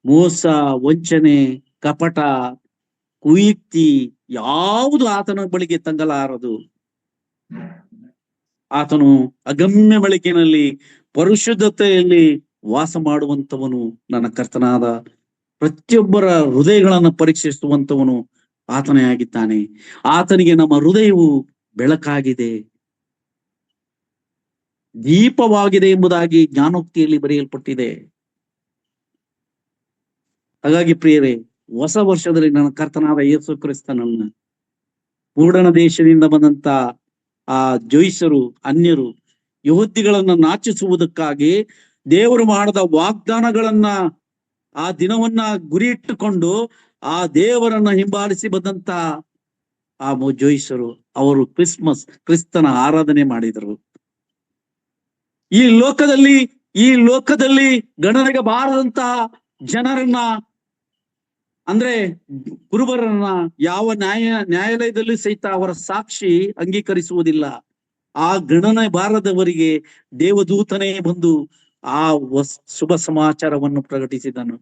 ಮೋಸ, ವಂಚನೆ, ಕಪಟ, ಕುಯುಕ್ತಿ ಯಾವುದು ಆತನ ಬಳಿಗೆ ತಂಗಲಾರದು. ಆತನು ಅಗಮ್ಯ ಬೆಳಕಿನಲ್ಲಿ ಪರಿಶುದ್ಧತೆಯಲ್ಲಿ ವಾಸ ಮಾಡುವಂತವನು. ನನ್ನ ಕರ್ತನಾದ ಪ್ರತಿಯೊಬ್ಬರ ಹೃದಯಗಳನ್ನು ಪರೀಕ್ಷಿಸುವಂತವನು ಆತನೇ ಆಗಿದ್ದಾನೆ. ಆತನಿಗೆ ನಮ್ಮ ಹೃದಯವು ಬೆಳಕಾಗಿದೆ, ದೀಪವಾಗಿದೆ ಎಂಬುದಾಗಿ ಜ್ಞಾನೋಕ್ತಿಯಲ್ಲಿ ಬರೆಯಲ್ಪಟ್ಟಿದೆ. ಹಾಗಾಗಿ ಪ್ರಿಯರೇ, ಹೊಸ ವರ್ಷದಲ್ಲಿ ನನ್ನ ಕರ್ತನಾದ ಯೇಸು ಕ್ರಿಸ್ತನನ್ನ ಪೂರ್ಣ ದೇಶದಿಂದ ಬಂದಂತ ಆ ಜೋಯಿಸರು, ಅನ್ಯರು, ಯಹೂದಿಗಳನ್ನ ನಾಚಿಸುವುದಕ್ಕಾಗಿ ದೇವರು ಮಾಡಿದ ವಾಗ್ದಾನಗಳನ್ನ, ಆ ದಿನವನ್ನ ಗುರಿ ಇಟ್ಟುಕೊಂಡು ಆ ದೇವರನ್ನ ಹಿಂಬಾಲಿಸಿ ಬಂದಂತ ಆ ಜೋಯಿಸರು, ಅವರು ಕ್ರಿಸ್ತನ ಆರಾಧನೆ ಮಾಡಿದರು. ಈ ಲೋಕದಲ್ಲಿ ಗಣನೆಗೆ ಬಾರದಂತಹ ಜನರನ್ನ, ಅಂದ್ರೆ ಕುರುಬರನ್ನ ಯಾವ ನ್ಯಾಯಾಲಯದಲ್ಲಿ ಸಹಿತ ಅವರ ಸಾಕ್ಷಿ ಅಂಗೀಕರಿಸುವುದಿಲ್ಲ. ಆ ಗಣನೆ ಬಾರದವರಿಗೆ ದೇವದೂತನೇ ಬಂದು ಆ ಶುಭ ಸಮಾಚಾರವನ್ನು ಪ್ರಕಟಿಸಿದನು.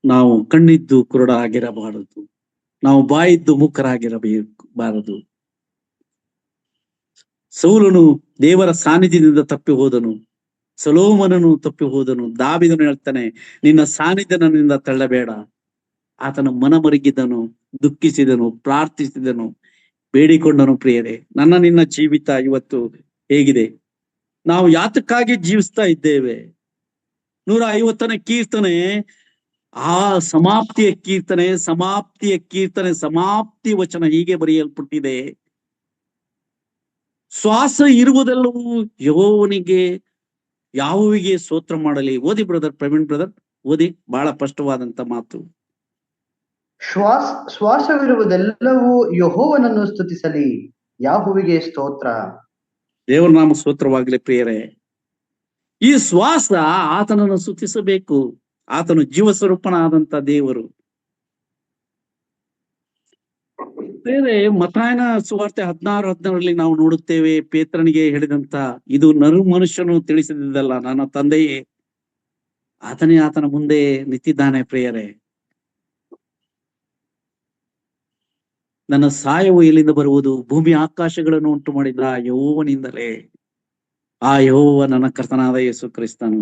ನಾವು ಕಣ್ಣಿದ್ದು ಕುರುಡ ಆಗಿರಬಾರದು. ನಾವು ಬಾಯಿದ್ದು ಮೂಕರಾಗಿರಬಾರದು. ಸೌಲನು ದೇವರ ಸಾನ್ನಿಧ್ಯದಿಂದ ತಪ್ಪಿ ಹೋದನು, ಸೊಲೊಮೋನನು ತಪ್ಪಿ ಹೋದನು. ದಾವೀದನು ಹೇಳ್ತಾನೆ, ನಿನ್ನ ಸಾನ್ನಿಧ್ಯ ನನ್ನಿಂದ ತಳ್ಳಬೇಡ. ಆತನ ಮನಮರುಗಿದನು, ದುಃಖಿಸಿದನು, ಪ್ರಾರ್ಥಿಸಿದನು, ಬೇಡಿಕೊಂಡನು. ಪ್ರಿಯರೇ, ನಿನ್ನ ಜೀವಿತ ಇವತ್ತು ಹೇಗಿದೆ? ನಾವು ಯಾತಕ್ಕಾಗಿ ಜೀವಿಸ್ತಾ ಇದ್ದೇವೆ? 150ನೇ ಕೀರ್ತನೆ ಆ ಸಮಾಪ್ತಿಯ ಕೀರ್ತನೆ, ಸಮಾಪ್ತಿ ವಚನ ಹೀಗೆ ಬರೆಯಲ್ಪಟ್ಟಿದೆ. ಶ್ವಾಸ ಇರುವುದೆಲ್ಲವೂ ಯೆಹೋವನಿಗೆ, ಯಾಹುವಿಗೆ ಸ್ತೋತ್ರ ಮಾಡಲಿ. ಓದಿ ಪ್ರವೀಣ್ ಬ್ರದರ್, ಓದಿ. ಬಹಳ ಸ್ಪಷ್ಟವಾದಂತ ಮಾತು. ಶ್ವಾಸವಿರುವುದೆಲ್ಲವೂ ಯೆಹೋವನನ್ನು ಸ್ತುತಿಸಲಿ, ಯಾಹುವಿಗೆ ಸ್ತೋತ್ರ. ದೇವರ ನಾಮ ಸ್ತೋತ್ರವಾಗಲಿ. ಪ್ರಿಯರೇ, ಈ ಶ್ವಾಸ ಆತನನ್ನು ಸ್ತುತಿಸಬೇಕು. ಆತನು ಜೀವ ಸ್ವರೂಪನಾದಂತ ದೇವರು. ಬೇರೆ ಮತ್ತಾಯನ ಸುವಾರ್ತೆ 16:16 ನಾವು ನೋಡುತ್ತೇವೆ, ಪೇತ್ರನಿಗೆ ಹೇಳಿದಂತ, ಇದು ನರು ಮನುಷ್ಯನು ತಿಳಿಸಿದ್ದಲ್ಲ, ನನ್ನ ತಂದೆಯೇ ಆತನೇ ಆತನ ಮುಂದೆ ನಿಂತಿದ್ದಾನೆ. ಪ್ರಿಯರೇ, ನನ್ನ ಸಾಯವು ಎಲ್ಲಿಂದ ಬರುವುದು? ಭೂಮಿ ಆಕಾಶಗಳನ್ನು ಉಂಟು ಮಾಡಿದ ಯೆಹೋವನಿಂದಲೇ. ಆ ಯೆಹೋವ ನನ್ನ ಕರ್ತನಾದ ಯೇಸು ಕ್ರಿಸ್ತನು.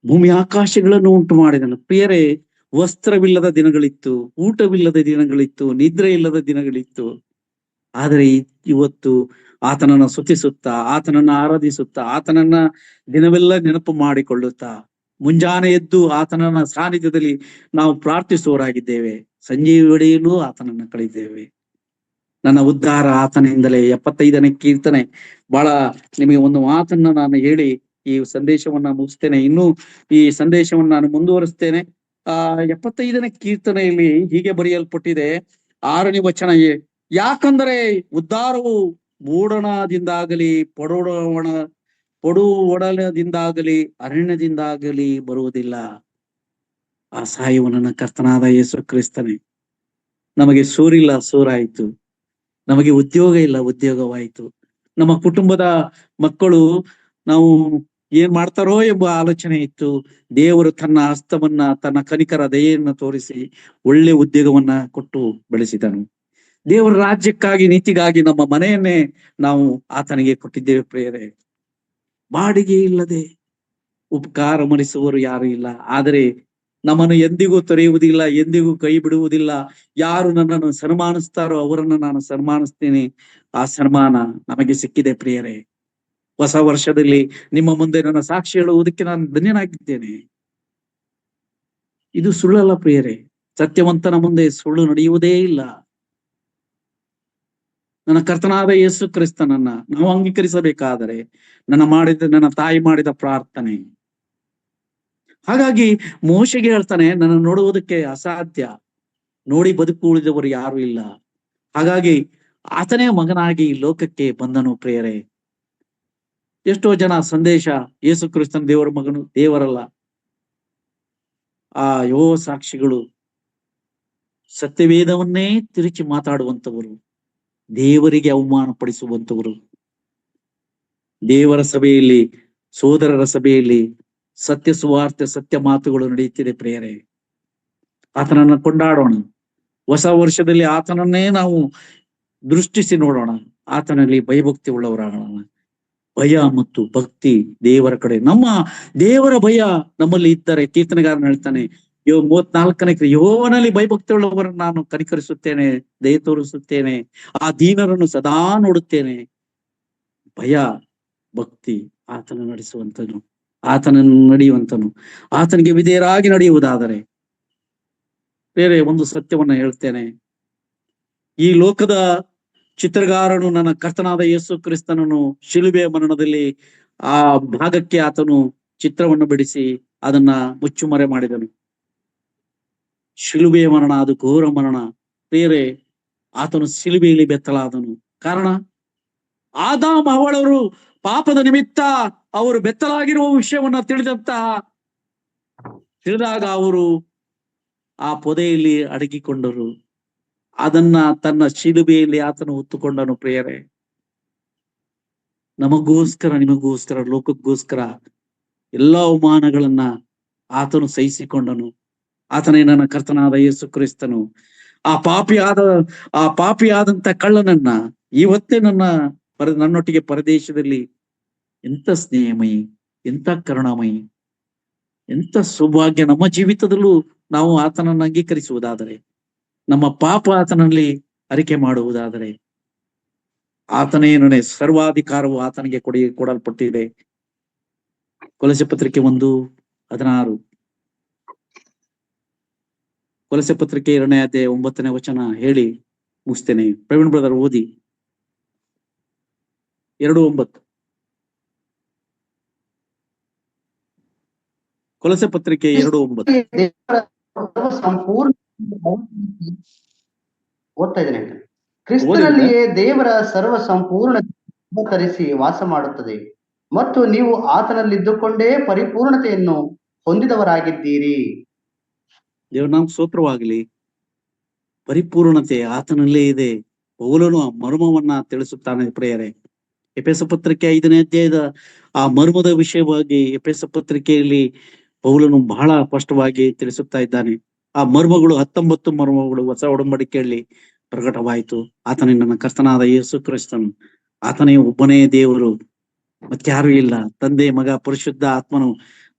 ಭೂಮಿ ಆಕಾಶಗಳನ್ನು ಉಂಟು ಮಾಡಿದನು. ಪ್ರಿಯರೇ, ವಸ್ತ್ರವಿಲ್ಲದ ದಿನಗಳಿತ್ತು, ಊಟವಿಲ್ಲದ ದಿನಗಳಿತ್ತು, ನಿದ್ರೆ ಇಲ್ಲದ ದಿನಗಳಿತ್ತು. ಆದರೆ ಇವತ್ತು ಆತನನ್ನ ಸ್ತುತಿಸುತ್ತಾ, ಆತನನ್ನ ಆರಾಧಿಸುತ್ತಾ, ಆತನನ್ನ ದಿನವೆಲ್ಲ ನೆನಪು ಮಾಡಿಕೊಳ್ಳುತ್ತಾ, ಮುಂಜಾನೆ ಎದ್ದು ಆತನನ್ನ ಸಾನ್ನಿಧ್ಯದಲ್ಲಿ ನಾವು ಪ್ರಾರ್ಥಿಸುವವರಾಗಿದ್ದೇವೆ. ಸಂಜೆ ವೇಳೆಯಲ್ಲೂ ಆತನನ್ನ ಕಳೆದಿದ್ದೇವೆ. ನನ್ನ ಉದ್ಧಾರ ಆತನಿಂದಲೇ. 75ನೇ ಕೀರ್ತನೆ. ಬಹಳ ನಿಮಗೆ ಒಂದು ಮಾತನ್ನ ನಾನು ಹೇಳಿ ಈ ಸಂದೇಶವನ್ನ ಮುಗಿಸ್ತೇನೆ. ಇನ್ನು ಈ ಸಂದೇಶವನ್ನು ನಾನು ಮುಂದುವರಿಸ್ತೇನೆ. 75ನೇ ಕೀರ್ತನೆಯಲ್ಲಿ ಹೀಗೆ ಬರೆಯಲ್ಪಟ್ಟಿದೆ, 6ನೇ ವಚನ. ಯಾಕಂದರೆ ಉದ್ಧಾರವು ಮೂಡಣದಿಂದಾಗಲಿ ಪಡುವಡಲದಿಂದಾಗಲಿ ಅರಣ್ಯದಿಂದಾಗಲಿ ಬರುವುದಿಲ್ಲ. ಆ ಸಾಯುವ ನನ್ನ ಕರ್ತನಾದ ಯೇಸು ಕ್ರಿಸ್ತನೇ. ನಮಗೆ ಸೂರಿಲ್ಲ, ಸೂರಾಯಿತು. ನಮಗೆ ಉದ್ಯೋಗ ಇಲ್ಲ, ಉದ್ಯೋಗವಾಯಿತು. ನಮ್ಮ ಕುಟುಂಬದ ಮಕ್ಕಳು ನಾವು ಏನ್ ಮಾಡ್ತಾರೋ ಎಂಬ ಆಲೋಚನೆ ಇತ್ತು. ದೇವರು ತನ್ನ ಹಸ್ತವನ್ನ, ತನ್ನ ಕನಿಕರ ದಯೆಯನ್ನು ತೋರಿಸಿ ಒಳ್ಳೆ ಉದ್ಯೋಗವನ್ನ ಕೊಟ್ಟು ಬೆಳೆಸಿದನು. ದೇವರ ರಾಜ್ಯಕ್ಕಾಗಿ, ನೀತಿಗಾಗಿ ನಮ್ಮ ಮನೆಯನ್ನೇ ನಾವು ಆತನಿಗೆ ಕೊಟ್ಟಿದ್ದೇವೆ. ಪ್ರಿಯರೇ, ಬಾಡಿಗೆ ಇಲ್ಲದೆ ಉಪಕಾರ ಮರಿಸುವವರು ಯಾರು ಇಲ್ಲ. ಆದರೆ ನಮ್ಮನ್ನು ಎಂದಿಗೂ ತೊರೆಯುವುದಿಲ್ಲ, ಎಂದಿಗೂ ಕೈ ಬಿಡುವುದಿಲ್ಲ. ಯಾರು ನನ್ನನ್ನು ಸನ್ಮಾನಿಸ್ತಾರೋ ಅವರನ್ನು ನಾನು ಸನ್ಮಾನಿಸ್ತೇನೆ. ಆ ಸನ್ಮಾನ ನಮಗೆ ಸಿಕ್ಕಿದೆ. ಪ್ರಿಯರೇ, ಹೊಸ ವರ್ಷದಲ್ಲಿ ನಿಮ್ಮ ಮುಂದೆ ನನ್ನ ಸಾಕ್ಷಿ ಹೇಳುವುದಕ್ಕೆ ನಾನು ಧನ್ಯನಾಗಿದ್ದೇನೆ. ಇದು ಸುಳ್ಳಲ್ಲ ಪ್ರಿಯರೇ. ಸತ್ಯವಂತನ ಮುಂದೆ ಸುಳ್ಳು ನಡೆಯುವುದೇ ಇಲ್ಲ. ನನ್ನ ಕರ್ತನಾದ ಯೇಸು ಕ್ರಿಸ್ತನನ್ನ ನಾವು ಅಂಗೀಕರಿಸಬೇಕಾದರೆ ನನ್ನ ತಾಯಿ ಮಾಡಿದ ಪ್ರಾರ್ಥನೆ. ಹಾಗಾಗಿ ಮೋಶೆಗೆ ಹೇಳ್ತಾನೆ, ನನ್ನ ನೋಡುವುದಕ್ಕೆ ಅಸಾಧ್ಯ, ನೋಡಿ ಬದುಕು ಉಳಿದವರು ಯಾರು ಇಲ್ಲ. ಹಾಗಾಗಿ ಆತನೇ ಮಗನಾಗಿ ಲೋಕಕ್ಕೆ ಬಂದನು. ಪ್ರಿಯರೇ, ಎಷ್ಟೋ ಜನ ಸಂದೇಶ ಯೇಸು ಕ್ರಿಸ್ತನ ದೇವರ ಮಗನು, ದೇವರಲ್ಲ. ಆ ಸಾಕ್ಷಿಗಳು ಸತ್ಯವೇದವನ್ನೇ ತಿರುಚಿ ಮಾತಾಡುವಂತವರು, ದೇವರಿಗೆ ಅವಮಾನ ಪಡಿಸುವಂತವರು. ದೇವರ ಸಭೆಯಲ್ಲಿ, ಸೋದರರ ಸಭೆಯಲ್ಲಿ ಸತ್ಯ ಸುವಾರ್ತೆ, ಸತ್ಯ ಮಾತುಗಳು ನಡೆಯುತ್ತಿದೆ. ಪ್ರಿಯರೇ, ಆತನನ್ನ ಕೊಂಡಾಡೋಣ. ಹೊಸ ವರ್ಷದಲ್ಲಿ ಆತನನ್ನೇ ನಾವು ದೃಷ್ಟಿಸಿ ನೋಡೋಣ. ಆತನಲ್ಲಿ ಭಯಭಕ್ತಿ ಉಳ್ಳವರಾಗೋಣ. ಭಯ ಮತ್ತು ಭಕ್ತಿ ದೇವರ ಕಡೆ, ನಮ್ಮ ದೇವರ ಭಯ ನಮ್ಮಲ್ಲಿ ಇದ್ದರೆ, ಕೀರ್ತನೆಗಾರನ ಹೇಳ್ತಾನೆ 34ನೇ, ಯೆಹೋವನಲ್ಲಿ ಭಯಭಕ್ತಿ ಉಳ್ಳವರನ್ನು ನಾನು ಕನಿಕರಿಸುತ್ತೇನೆ, ದಯ ತೋರಿಸುತ್ತೇನೆ, ಆ ದೀನರನ್ನು ಸದಾ ನೋಡುತ್ತೇನೆ. ಭಯ ಭಕ್ತಿ ಆತನ ನಡೆಸುವಂತನು, ಆತನನ್ನು ನಡೆಯುವಂತನು, ಆತನಿಗೆ ವಿಧೇಯರಾಗಿ ನಡೆಯುವುದಾದರೆ. ಬೇರೆ ಒಂದು ಸತ್ಯವನ್ನ ಹೇಳ್ತೇನೆ. ಈ ಲೋಕದ ಚಿತ್ರಗಾರನು ನನ್ನ ಕರ್ತನಾದ ಯೇಸು ಕ್ರಿಸ್ತನನ್ನು ಶಿಲುಬೆಯ ಮರಣದಲ್ಲಿ ಆ ಭಾಗಕ್ಕೆ ಆತನು ಚಿತ್ರವನ್ನು ಬಿಡಿಸಿ ಅದನ್ನ ಮುಚ್ಚುಮರೆ ಮಾಡಿದನು. ಶಿಲುಬೆಯ ಮರಣ ಅದು ಘೋರ ಮರಣ. ಬೇರೆ ಆತನು ಶಿಲುಬೆಯಲ್ಲಿ ಬೆತ್ತಲಾದನು. ಕಾರಣ, ಆದಾಮ ಹವ್ವಳರು ಪಾಪದ ನಿಮಿತ್ತ ಅವರು ಬೆತ್ತಲಾಗಿರುವ ವಿಷಯವನ್ನ ತಿಳಿದಾಗ ಅವರು ಆ ಪೊದೆಯಲ್ಲಿ ಅಡಗಿಕೊಂಡರು. ಅದನ್ನ ತನ್ನ ಶಿಲುಬೆಯಲ್ಲಿ ಆತನು ಹೊತ್ತುಕೊಂಡನು. ಪ್ರಿಯರೇ, ನಮಗೋಸ್ಕರ, ನಿಮಗೋಸ್ಕರ, ಲೋಕಕ್ಕೋಸ್ಕರ ಎಲ್ಲ ಅವಮಾನಗಳನ್ನ ಆತನು ಸಹಿಸಿಕೊಂಡನು. ಆತನೇ ನನ್ನ ಕರ್ತನಾದ ಯೇಸು ಕ್ರಿಸ್ತನು. ಆ ಪಾಪಿಯಾದಂತ ಕಳ್ಳನನ್ನ ಇವತ್ತೇ ನನ್ನೊಟ್ಟಿಗೆ ಪರದೇಶದಲ್ಲಿ ಎಂತ ಸ್ನೇಹಮಯಿ, ಎಂತ ಕರುಣಾಮಯಿ, ಎಂತ ಸೌಭಾಗ್ಯ. ನಮ್ಮ ಜೀವಿತದಲ್ಲೂ ನಾವು ಆತನನ್ನು ಅಂಗೀಕರಿಸುವುದಾದರೆ, ನಮ್ಮ ಪಾಪ ಆತನಲ್ಲಿ ಅರಿಕೆ ಮಾಡುವುದಾದರೆ, ಆತನೇ ಸರ್ವಾಧಿಕಾರವು ಆತನಿಗೆ ಕೊಡಲ್ಪಟ್ಟಿದೆ. ಕೊಲಸೆ ಪತ್ರಿಕೆ 1:16. ಕೊಲಸೆ ಪತ್ರಿಕೆ 2ನೇ ಅಧ್ಯಾಯ 9ನೇ ವಚನ ಹೇಳಿ ಮುಗಿಸ್ತೇನೆ. ಪ್ರವೀಣ್ ಬ್ರದರ್ ಓದಿ. 2:9. ಕೊಲಸೆ ಪತ್ರಿಕೆ 2:9. ಸಂಪೂರ್ಣ ಓದ್ತಾ ಇದ್ದೇನೆ. ಕ್ರಿಸ್ತನಲ್ಲಿಯೇ ದೇವರ ಸರ್ವ ಸಂಪೂರ್ಣ ತರಿಸಿ ವಾಸ ಮಾಡುತ್ತದೆ ಮತ್ತು ನೀವು ಆತನಲ್ಲಿದ್ದುಕೊಂಡೇ ಪರಿಪೂರ್ಣತೆಯನ್ನು ಹೊಂದಿದವರಾಗಿದ್ದೀರಿ. ದೇವರ ನಾಮ ಸ್ತೋತ್ರವಾಗಲಿ. ಪರಿಪೂರ್ಣತೆ ಆತನಲ್ಲೇ ಇದೆ. ಪೌಲನು ಆ ಮರ್ಮವನ್ನ ತಿಳಿಸುತ್ತಾನೆ ಪ್ರಿಯರೇ. ಎಫೆಸ ಪತ್ರಿಕೆ 5ನೇ ಅಧ್ಯಾಯದ ಆ ಮರ್ಮದ ವಿಷಯವಾಗಿ ಎಫೆಸ ಪತ್ರಿಕೆಯಲ್ಲಿ ಪೌಲನು ಬಹಳ ಸ್ಪಷ್ಟವಾಗಿ ತಿಳಿಸುತ್ತಾ ಇದ್ದಾನೆ. ಆ ಮರ್ಮಗಳು 19 ಮರ್ಮಗಳು ಹೊಸ ಒಡಂಬಡಿಕೆಯಲ್ಲಿ ಪ್ರಕಟವಾಯಿತು. ಆತನೇ ನನ್ನ ಕರ್ತನಾದ ಯೇಸು ಕ್ರಿಸ್ತನು. ಆತನೇ ಒಬ್ಬನೇ ದೇವರು, ಮತ್ಯಾರು ಇಲ್ಲ. ತಂದೆ, ಮಗ, ಪರಿಶುದ್ಧ ಆತ್ಮನು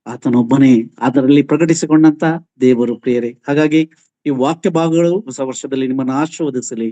ಆತನೊಬ್ಬನೇ ಅದರಲ್ಲಿ ಪ್ರಕಟಿಸಿಕೊಂಡಂತ ದೇವರು ಪ್ರಿಯರೇ. ಹಾಗಾಗಿ ಈ ವಾಕ್ಯ ಭಾಗಗಳು ಹೊಸ ವರ್ಷದಲ್ಲಿ ನಿಮ್ಮನ್ನು ಆಶೀರ್ವದಿಸಲಿ.